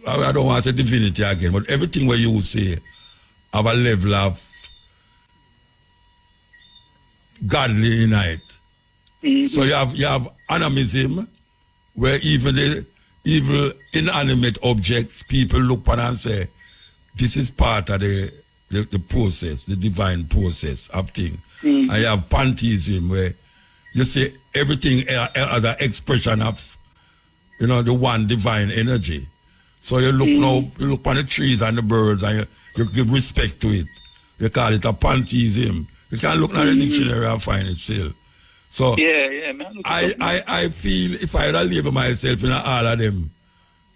S1: I don't want to say divinity again, but everything where you say have a level of godly in it. So you have animism, where even the evil inanimate objects, people look upon and say, this is part of the process, the divine process of things. And you have pantheism, where you say everything as an expression of, you know, the one divine energy. So you look you look upon the trees and the birds and you give respect to it. You call it a pantheism. You can look at the dictionary and find it still. So
S6: man.
S1: I feel if I label myself in all of them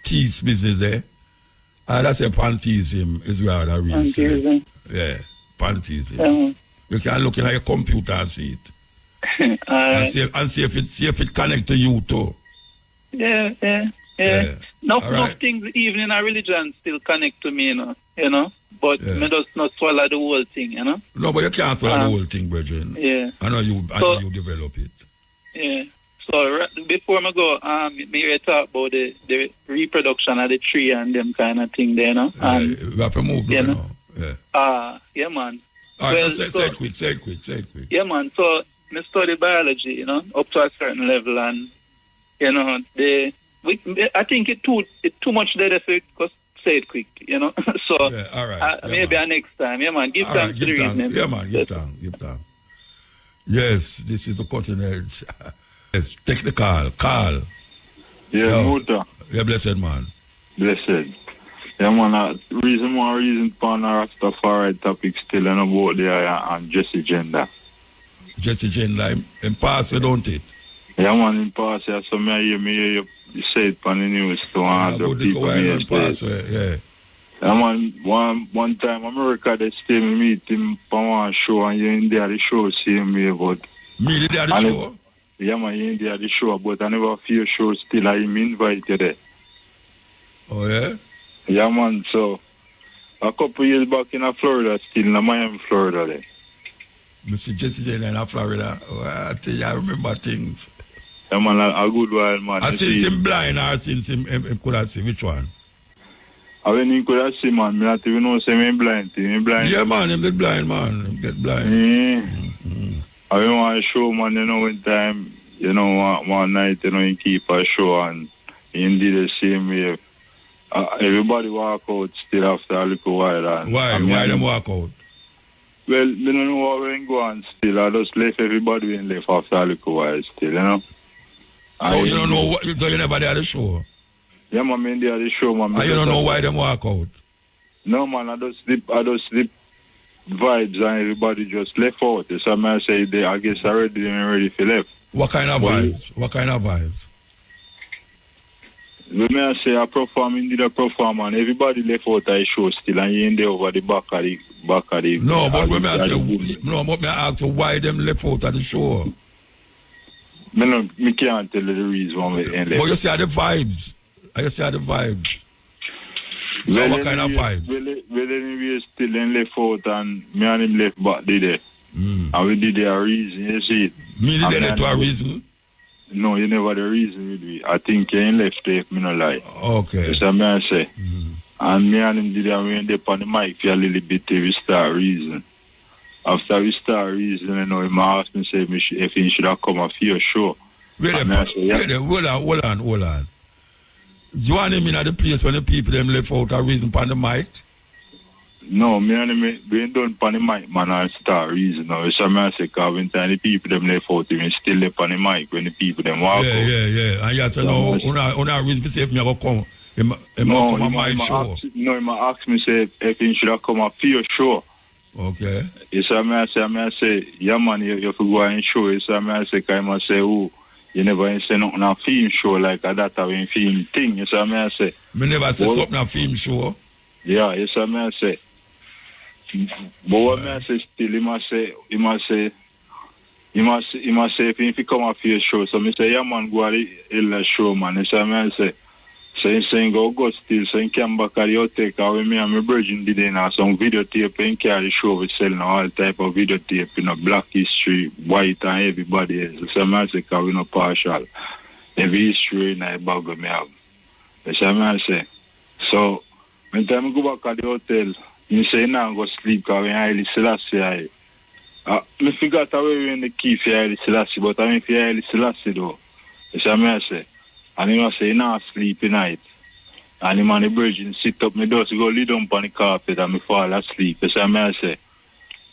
S1: teeth business there, that's a pantheism is where I really say. Yeah, pantheism. You can look in your computer and see it. and see if it connect to you too.
S6: Yeah. No things even in our religion still connect to me, you know. But me just not swallow the whole thing, you know.
S1: No, but you can't swallow the whole thing, brethren.
S6: Yeah.
S1: I know you develop it.
S6: Yeah. So before me go, me talk about the reproduction of the tree and them kind of thing there, you know. And
S1: we have to move now.
S6: Yeah, man.
S1: All right, say it quick.
S6: Yeah, man. So I study biology, you know, up to a certain level, and you know, I think it's too much there for it, because say it quick, you know. So
S1: all right.
S6: Maybe next time, yeah, man. Give thanks to the reason.
S1: Yeah, man. Give thanks. Yes, this is the cutting edge. Yes, take the call.
S3: Yeah, Muta.
S1: Yeah, blessed man.
S3: Blessed. Yeah, man. Reason for our Rastafari topic still and about there and Jesse Gender.
S1: Jesse Gender in parts, don't it?
S3: Yeah, man, in parts. Yeah, so me say it on the news to other people.
S1: Yeah,
S3: man, one time America they still meet him for one show and you in there the show same way, but
S1: me there the show?
S3: Yeah, man, you in there the show, but I never feel show still I am invited there.
S1: Oh yeah?
S3: Yeah, man, so a couple years back in Florida, still in Miami, Florida there.
S1: Mr. Jesse Jane in Florida. Oh, I tell you, I remember things.
S3: Yeah, man, a good while, man.
S1: I since him blind or since him could have seen which one?
S3: When he could have seen, man, I not even know say him blind.
S1: Yeah, man, him get blind, man. Him get blind.
S3: I want to show, man, you know, one time, you know, one night, you know, he keep a show and he did the same way. Everybody walk out still after a little while.
S1: Why them walk out?
S3: Well, you don't know how we go on still. I just left everybody and left after a little while still, you know.
S1: So you don't know what, so you never did the show?
S3: Yeah, man, I'm there the show, man.
S1: And you don't know why them walk out?
S3: No, man, I just slip vibes and everybody just left out. So I say, I guess already ready for left.
S1: What kind of vibes?
S3: When I say I perform, indeed I perform, and everybody left out the show still, and you in there over the back of the...
S1: No, but when I say, but I ask you why them left out of the show.
S3: Me can't tell you the reason why we left.
S1: But you see the vibes. So well, what kind of vibes?
S3: Well, anyway, still in left out, and me and him left back there. And we did a reason, you see it.
S1: Me did there to a reason?
S3: No, you never the reason with me. I think you ain't left there if me no lie.
S1: Okay.
S3: That's what I say. And me and him did a we end up on the mic for a little bit till we start reason.
S7: after we start reasoning, you know, he asked me, say, if he should have come a few show.
S1: Hold on. You want him in at the place when the people them left out a reason upon the mic?
S7: No, me and him, we ain't done upon the mic, man, and start reason. Now, it's a message, because when the people them left out, we still left on the mic when the people them walk out.
S1: Yeah. And you have to know, on a reason to say if me ever come, he come on my show.
S7: No, he asked me, say, if he should have come a few show.
S1: Okay.
S7: It's a say, yeah, man, you have to go and show. It's a message, I say, oh, you never say nothing on a film show like that, when film thing. It's a say.
S1: Me never say something on a film show.
S7: Yeah, it's a say. But what I say still, he must say if he come off your show. So me say, yeah man, go to the show, man. It's a say. So he saying go still, so he came back at the hotel, because me and my virgin did now some videotape and carry the show, we selling all type of videotape, you know, black history, white and everybody else. So I say, because we no partial. Every history in the bag of me have. So I say. So when time I go back at the hotel, he say now go sleep, because we highly Selassie. I forgot away when the key for highly Selassie, but I mean for highly Selassie though. So I say. And he must say, he not sleep tonight. And him and the virgin sit up, me just go lay down on the carpet and me fall asleep. So I say.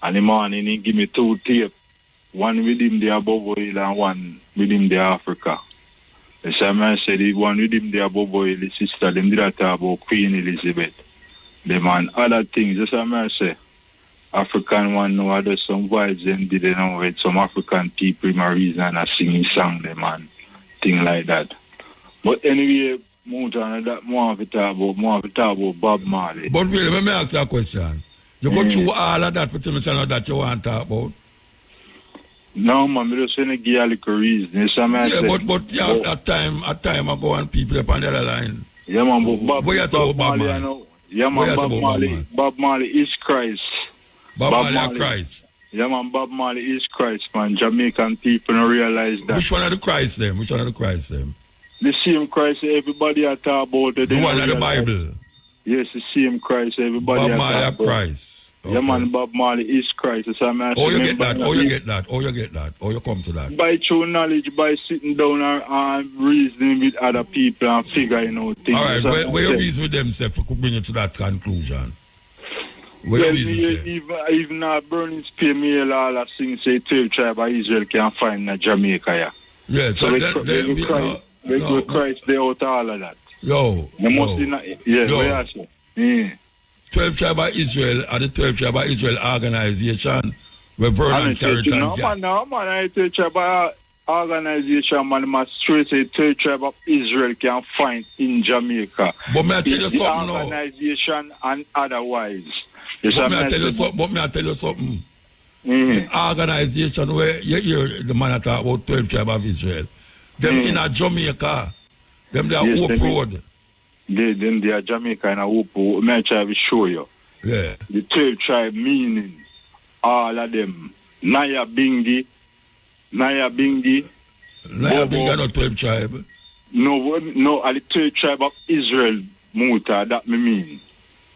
S7: And the morning he give me 2 tapes. One with him there above oil and one with him there Africa. So I say, the one with him there above oil, the sister, them did that talk about Queen Elizabeth. Them and other things. So I say, African one know I do some vibes them did you know with some African people my reason and I singing song them and thing like that. But anyway, more to talk about Bob Marley.
S1: But really, let me ask you a question. You go through all of that for tell me something that you want to talk about?
S7: No, man, I just want to give you a little reason.
S1: But yeah, at time ago and people up on the other line.
S7: Yeah, man, but Bob
S1: Marley.
S7: Yeah, man, Bob Marley is Christ.
S1: Bob Marley is Christ.
S7: Yeah, man, Bob Marley is Christ, man. Jamaican people don't realize that.
S1: Which one of the Christ them?
S7: The same Christ everybody are talking about.
S1: The one of the Bible?
S7: Yes, the same Christ everybody
S1: Bob Marley is Christ.
S7: Okay. Yeah, man, Bob Marley is Christ.
S1: You get that? How you come to that?
S7: By true knowledge, by sitting down and reasoning with other people and figuring out things.
S1: All right, where you reason with themselves to bring you to that conclusion?
S7: Even Burning Spear, me all I sing say 12 tribe of Israel can find in Jamaica, yeah.
S1: Yeah,
S7: so we Christ they out all of that.
S1: Yo. 12 tribe of Israel are the 12 tribe of Israel organization where Vernon carried on.
S7: No, man, I 12 tribe of organization, man, must straight say 12 tribe of Israel can find in Jamaica.
S1: But may I tell you something now?
S7: Organization and otherwise.
S1: But may I tell you something? The organization where you hear the man talk about 12 tribe of Israel, them in a Jamaica, them they are Hope Road.
S7: They are Jamaica and a Hope Road. May I try to show you?
S1: Yeah.
S7: The 12 tribe meaning all of them. Naya Bingi are not 12 tribe. No, are the 12 tribe of Israel, Muta, that me mean.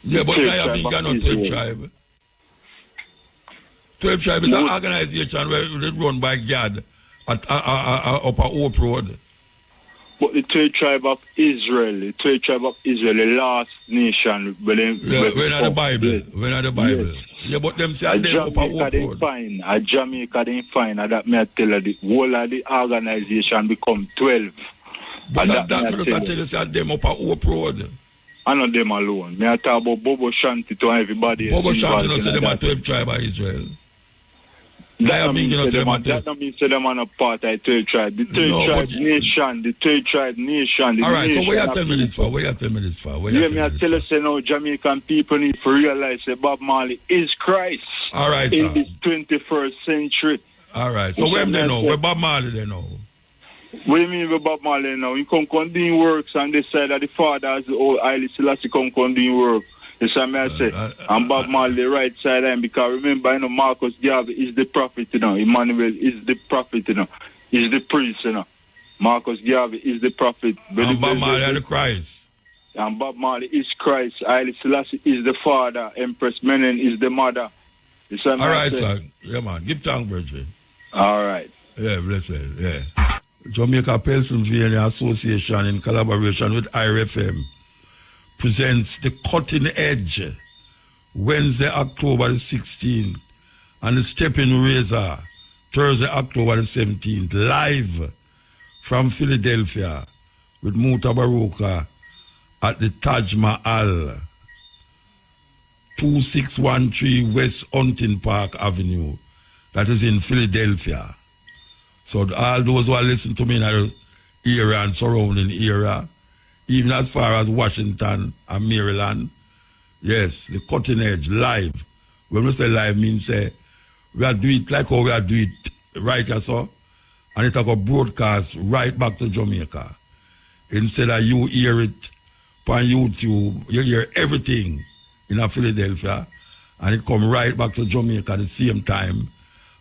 S1: Yeah, but Naya Bingi are not 12 tribe. 12 tribe is an organization where they run by God at Upper Hope Road.
S7: But the 12 tribe of Israel, the last nation.
S1: We're not the Bible.
S7: Yes.
S1: Yeah, but them say them Upper Hope Road.
S7: A Jamaica they fine, and that may I tell you, the whole of the organization become 12.
S1: But that me tell you say them Upper Hope Road.
S7: I know them alone. May I talk about Bobo Shanti to everybody.
S1: Bobo Shanti no say them are 12 tribe of Israel.
S7: That don't mean say them are not part of the 12 tribe. The 12 tribe nation.
S1: All right, so where you tell me this for?
S7: Yeah, me I tell you say now Jamaican people need to realize that Bob Marley is Christ.
S1: All right,
S7: in this 21st century.
S1: All right, so where they know? Where Bob Marley they know?
S7: What do you mean with Bob Marley now? You come doing works and they say that the father has the old Haile Selassie come doing work. That's what I say. And Bob Marley the right side line because remember, you know, Marcus Garvey is the prophet, you know. Emmanuel is the prophet, you know. He's the priest, you know. Marcus Garvey is the prophet.
S1: And Bob Marley is the Christ.
S7: And Bob Marley is Christ. Haile Selassie is the father. Empress Menen is the mother.
S1: All right, sir. Yeah, man. Give thanks, Bridget.
S7: All right.
S1: Yeah, blessed. Yeah. Jamaica Pennsylvania Association, in collaboration with IRFM, presents The Cutting Edge, Wednesday, October the 16th, and The Stepping Razor, Thursday, October the 17th, live from Philadelphia with Mutabaruka at the Taj Mahal, 2613 West Hunting Park Avenue. That is in Philadelphia. So all those who are listening to me in the area and surrounding area, even as far as Washington and Maryland, yes, the Cutting Edge, live. When we say live, means we are doing it like how we are doing it right here, so, and it will broadcast right back to Jamaica. Instead of you hear it on YouTube, you hear everything in Philadelphia, and it come right back to Jamaica at the same time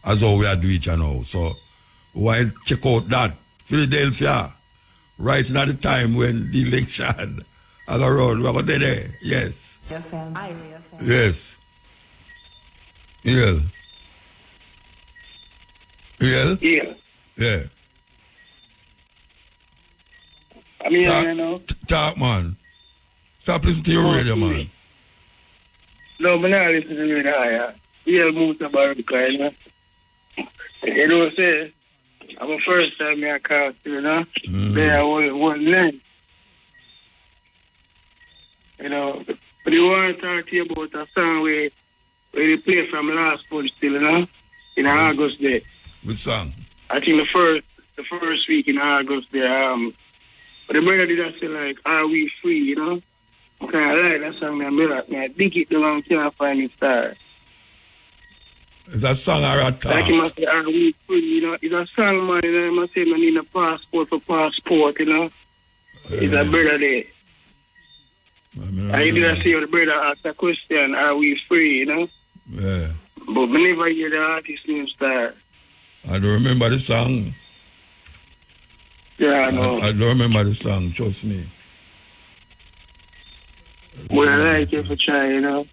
S1: as how we are doing it now. So, why check out that Philadelphia, right at the time when the election are around. We're going to there. Yes.
S8: Yes, sir.
S1: Yes. Yeah. Yeah.
S2: Yeah.
S1: Yeah.
S2: I mean, you know.
S1: Talk, man. Stop listening to your radio, man.
S2: No, I'm not listening to the radio. Yeah, Mutabaruka, you know. You know what I'm saying? I'm the first time I called, you know. There I was name. You know, but you want to talk to you about a song where they play from last month still, you know, in August there.
S1: Which song?
S2: I think the first week in August there, but the brother did that say like, "Are we free?" You know, I kind of like that song. I dig it down and can't find it star.
S1: Is that song or a talk?
S2: Like he must say, "Are we free?" You know, it's a song, man. You know, he must say, "I need a passport for passport." You know, it's a brother there. I didn't see the brother ask the question, "Are we free?" You know.
S1: Yeah.
S2: But I never hear the artist name star.
S1: I don't remember the song.
S2: Yeah, I know.
S1: I don't remember the song, trust me.
S2: Well, I like it for try, you know.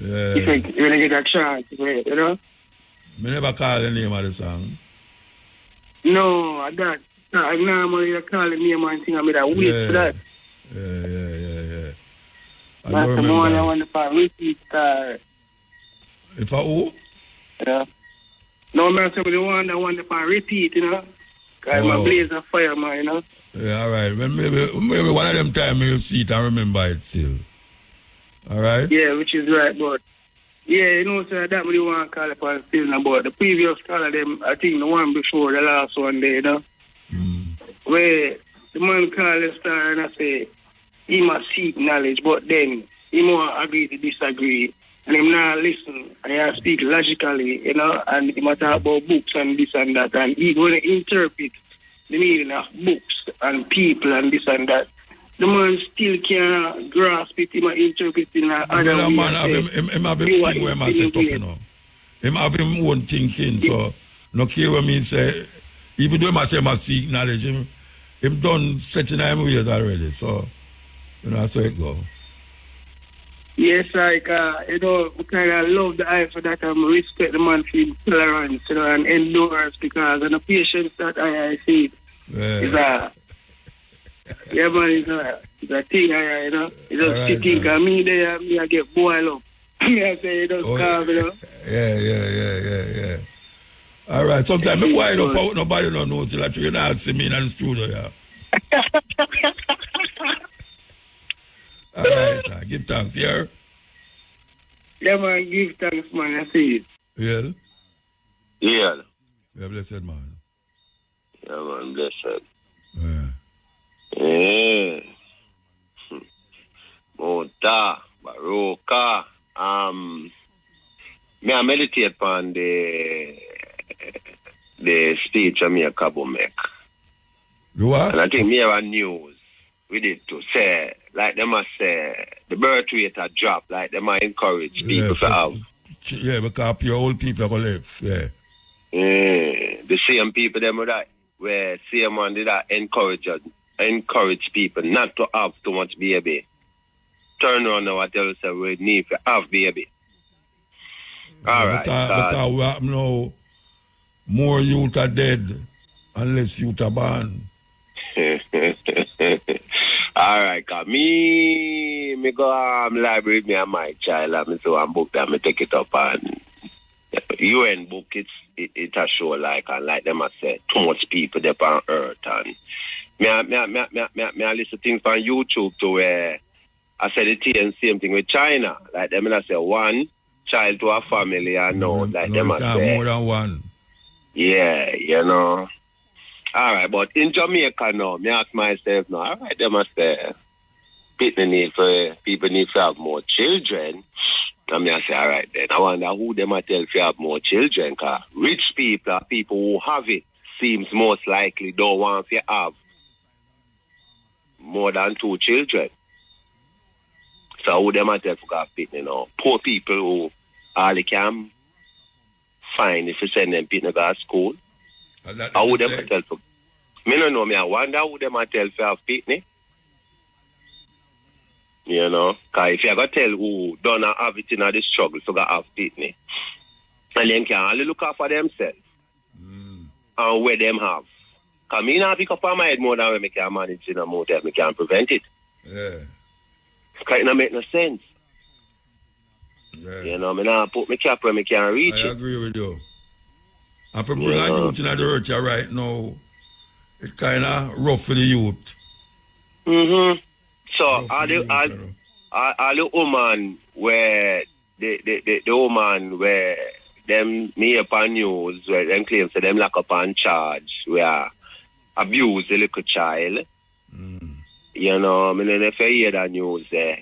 S1: Yeah.
S2: You think you're going to get a chance, you know?
S1: Me never call the name of the song.
S2: No, I normally call the name and thing, I mean, I wait for that.
S1: Yeah.
S2: That's the one I want to repeat star.
S1: If I who?
S2: Yeah. No, man, so the one I want to repeat, you know? Because my blaze of fire, man, you know?
S1: Yeah, all right. Well, maybe one of them times you'll see it and remember it still. All right?
S2: Yeah, which is right, but... Yeah, you know, sir, that really want to call it for still, but the previous call of them, I think the one before the last one there, you know? Where the man called the star and I say, he must seek knowledge, but then he must agree to disagree. And him not listen, and he speak logically, you know, and he must talk about books and this and that, and he going to interpret the meaning of books and people and this and that. The man still can't grasp it, he might interpret it in another way.
S1: Man, him have him thing where man set up, you know. Him have him own thinking, so no care what me say, even though I say I seek knowledge, him done setting him ways already, so, you know, that's how it go.
S2: Yes, like, you know, we kind of love the eye for that and respect the man for his tolerance, you know, and endurance, because and the patience that I see is yeah, man, it's a thing, you know. You just right, think of me there, me I get boiled up. Me I say, you just calm, you know.
S1: Yeah. All right, sometimes I wind up out, nobody don't know till you not see me in the studio, yeah. All right, sir. Give thanks, yeah?
S2: Yeah, man, give thanks, man, I see it.
S1: Yeah?
S4: Yeah.
S1: Yeah, blessed, man.
S4: Yeah, man, blessed.
S1: Yeah.
S4: Yeah. Mutabaruka. Me I meditate on the speech of me a couple make.
S1: You what?
S4: And I think me have a news with it to say, like them must say, the birth rate a drop, like them might encourage people to have.
S1: Yeah, because your old people are going to live, yeah.
S4: The same people them would that, where same one did that encourage people not to have too much baby. Turn around now and tell us we need to have baby.
S5: All right.
S1: Because we have now more youth are dead and less youth are born.
S5: All right, cause me go library with me and my child and me so I'm book that me take it up and UN book it a show like and like them I said too much people there on earth and me I listen things on YouTube to where I said the same thing with China. Like them I say one child to a family and them I say
S1: more than one.
S5: Yeah, you know. All right, but in Jamaica now, me ask myself now, all right, they must say, people need to have more children. And me I say, all right then, I wonder who they might tell to have more children, because rich people are people who have it, seems most likely don't want to have more than 2 children. So who they might tell to have people, you know, poor people who all they can find if you send them people to school. How would them tell for? Me no know. Me I wonder who them tell for have pitney. You know, cause if you go tell who don't have it in the struggle, so got have pitney, and them can only look out for themselves and where them have. Cause me not pick up on my head more than when me can manage in a motel, me can prevent it.
S1: Yeah.
S5: Cause it not make no sense.
S1: Yeah.
S5: You know, me not put me cap where me can reach it.
S1: I agree with you. And for bring a youth in the earth right now, it's kind of rough for the youth.
S5: Mm-hmm. So all the woman where the woman where them me upon news where them claim so them lock up on charge where abuse the little child. You know, I mean if you hear that news there.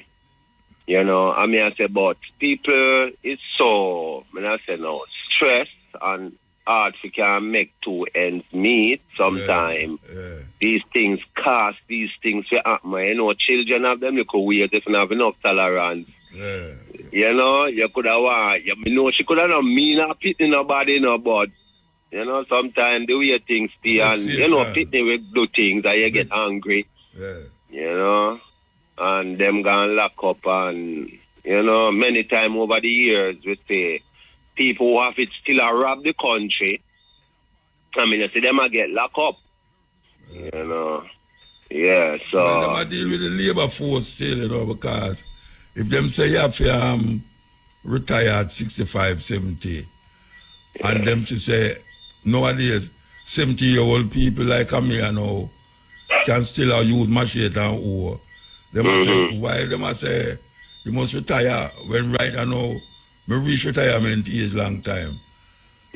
S5: You know, I mean I say but people it's so I say no stress and hard if you can make 2 ends meet sometime.
S1: Yeah.
S5: These things cost, these things will happen. You know, children have them little weird if you have enough tolerance.
S1: Yeah.
S5: You know, you could have you know she could have not mean not pitting nobody no but you know, sometimes the way things stay and you know, pitting will do things and you get angry.
S1: Yeah.
S5: You know. And them gonna lock up and you know, many times over the years we say people who have it still rob the country. I mean, I see them get locked up. You know. Yeah, so.
S1: Well, them deal with the labor force still, you know, because if them say you have to retire at 65, 70, and them say nowadays 70-year-old people like me, you know, can still use machete and oar. Them say, why them say you must retire when right now me reach retirement age long time.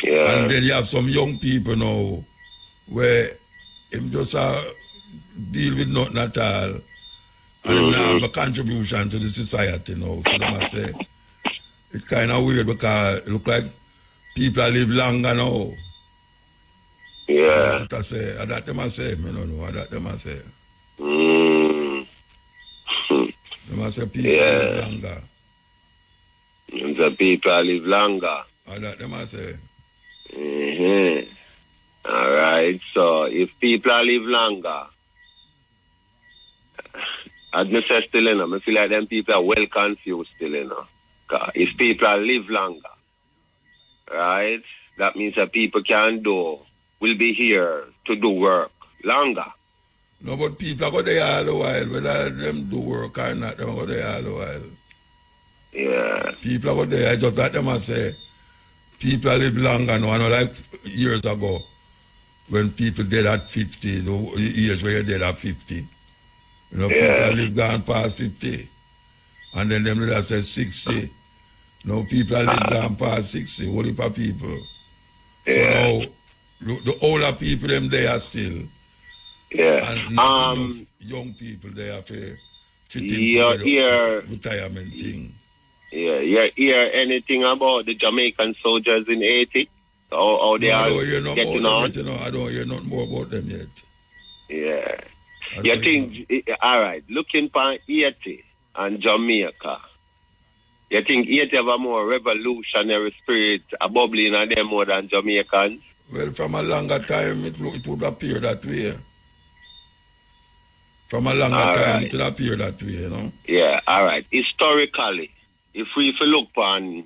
S5: Yeah.
S1: And then you have some young people now where him just deal with nothing at all. And him now have a contribution to the society now. So them I say it's kind of weird because it look like people live longer now.
S5: Yeah.
S1: That's what I say. That them I say. I don't know. That them I say. Them I say people live longer.
S5: The people live longer.
S1: That them I say.
S5: All right. So if people live longer, as I say still, you know, I feel like them people are well confused still, you know. If people live longer, right, that means that people will be here to do work longer.
S1: No, but people go there all the while, whether them do work or not, them go there all the while.
S5: Yeah.
S1: People go there, I just like them I say, people live longer now, I know like years ago, when people dead at 50, the years where you're dead at 50. You know, people live gone past 50. And then them that say 60. Now people live gone past 60, whole heap of people. So now, the older people, them there still.
S5: Yeah.
S1: And not enough young people there to fit into the retirement thing.
S5: Yeah, you hear anything about the Jamaican soldiers in Haiti? How they are getting on?
S1: Yet, you know, I don't hear nothing more about them yet.
S5: Yeah. You think, all right, looking for Haiti and Jamaica, you think Haiti have a more revolutionary spirit, bubbling in them more than Jamaicans?
S1: Well, from a longer time, it would appear that way. From a longer time, it would appear that way, you know?
S5: Yeah, all right. Historically, if we look on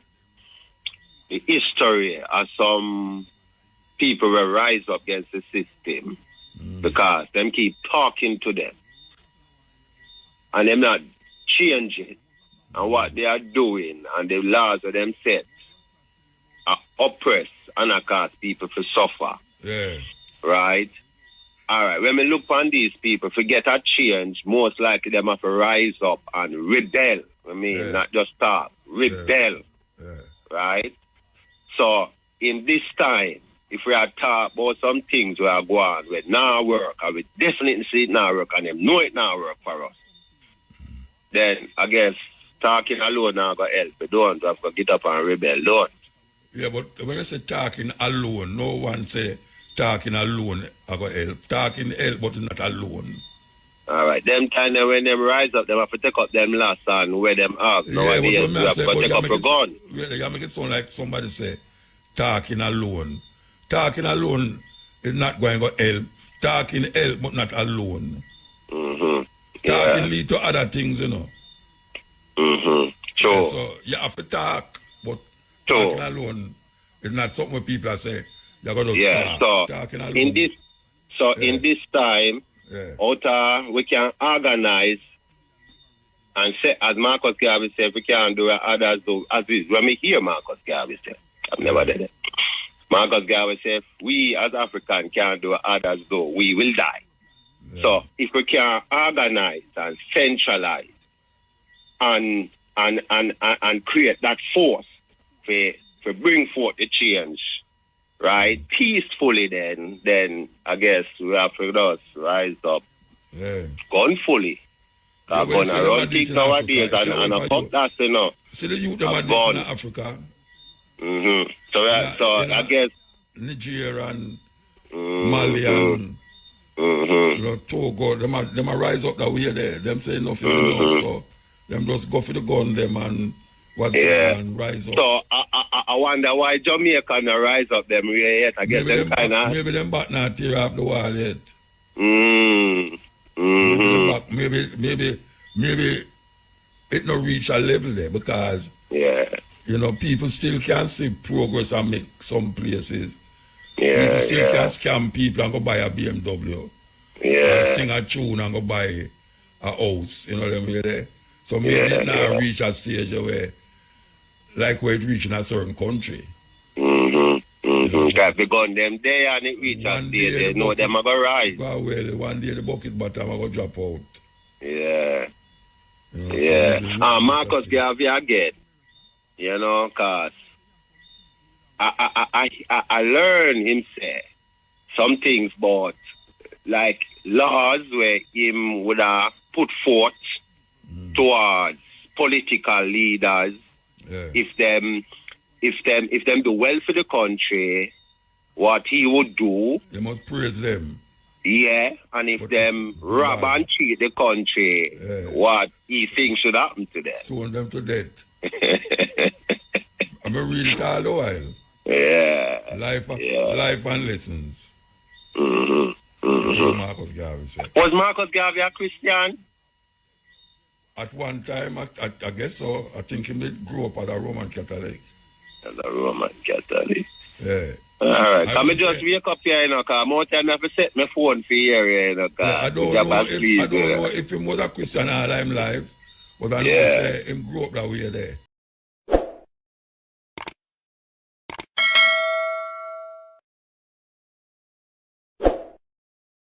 S8: the history of some people will rise up against the system because them keep talking to them and them not changing and what they are doing and the laws of them set are oppress and are cause people to suffer.
S1: Yeah.
S8: Right? All right. When we look on these people, forget a change, most likely them have to rise up and rebel. I mean, not just talk, rebel.
S1: Yeah.
S8: Right? So, in this time, if we are talking about some things we are going with now work, and we definitely see it now work, and them know it now work for us, then I guess talking alone now going to help. We don't have to get up and rebel, don't.
S1: Yeah, but when you say talking alone, no one say talking alone I go help. Talking help, but not alone.
S8: All right. Them time when them rise up, them have to take up them last and where them up. Nowadays, we have to take up a gun.
S1: Really, you make it sound like somebody say talking alone. Talking alone is not going to help. Talking help, but not alone. Talking lead to other things, you know.
S8: Sure.
S1: Yeah, so you have to talk, but talking alone is not something people say. You got to talk. Talking alone.
S8: In this time, we can organize and say, as Marcus Garvey said, we can do what others do. As is, when we hear Marcus Garvey say, I've never done it. Marcus Garvey said, we as Africans can't do what others do, we will die. Yeah. So if we can organize and centralize and create that force to bring forth the change, right, peacefully, then I guess we have to just rise up, gunfully. Gun around things nowadays and a fuck that, you know.
S1: See the youth that are in Africa.
S8: So I guess
S1: Nigerian, Malian, you know, Togo, them a rise up that way there. Them say enough is enough, so them just go for the gun them and and rise up.
S8: So I wonder why Jamaica not rise up them way yet. I guess
S1: maybe
S8: them kind of
S1: maybe back not tear up the wall yet. Maybe it not reach a level there because you know, people still can see progress and make some places. People still can scam people and go buy a BMW. And sing a tune and go buy a house. You know what I mean? There. So maybe it now reach a stage where, like where it reach in a certain country.
S8: Got the gun them there and it reach a stage. They know them are going to rise.
S1: Well, one day the bucket bottom are going to drop out.
S8: You know, Marcus Garvey again. You know, because I learned him say some things about like laws where him would have put forth towards political leaders if them do well for the country, what he would do.
S1: You must praise them.
S8: Yeah, and if them rob and cheat the country, what he thinks should happen to them.
S1: Stone them to death. I'm going to read it all the while. Life and lessons. Marcus Garvey said.
S8: Was Marcus Garvey a Christian?
S1: At one time, I guess so. I think he did grow up as a Roman Catholic.
S8: As a Roman Catholic?
S1: Yeah.
S8: All right. Can I just wake up here, you know, because more time I have to set my phone for here, you know,
S1: I don't know if he was a Christian all his life, but I know say him grew up that way there.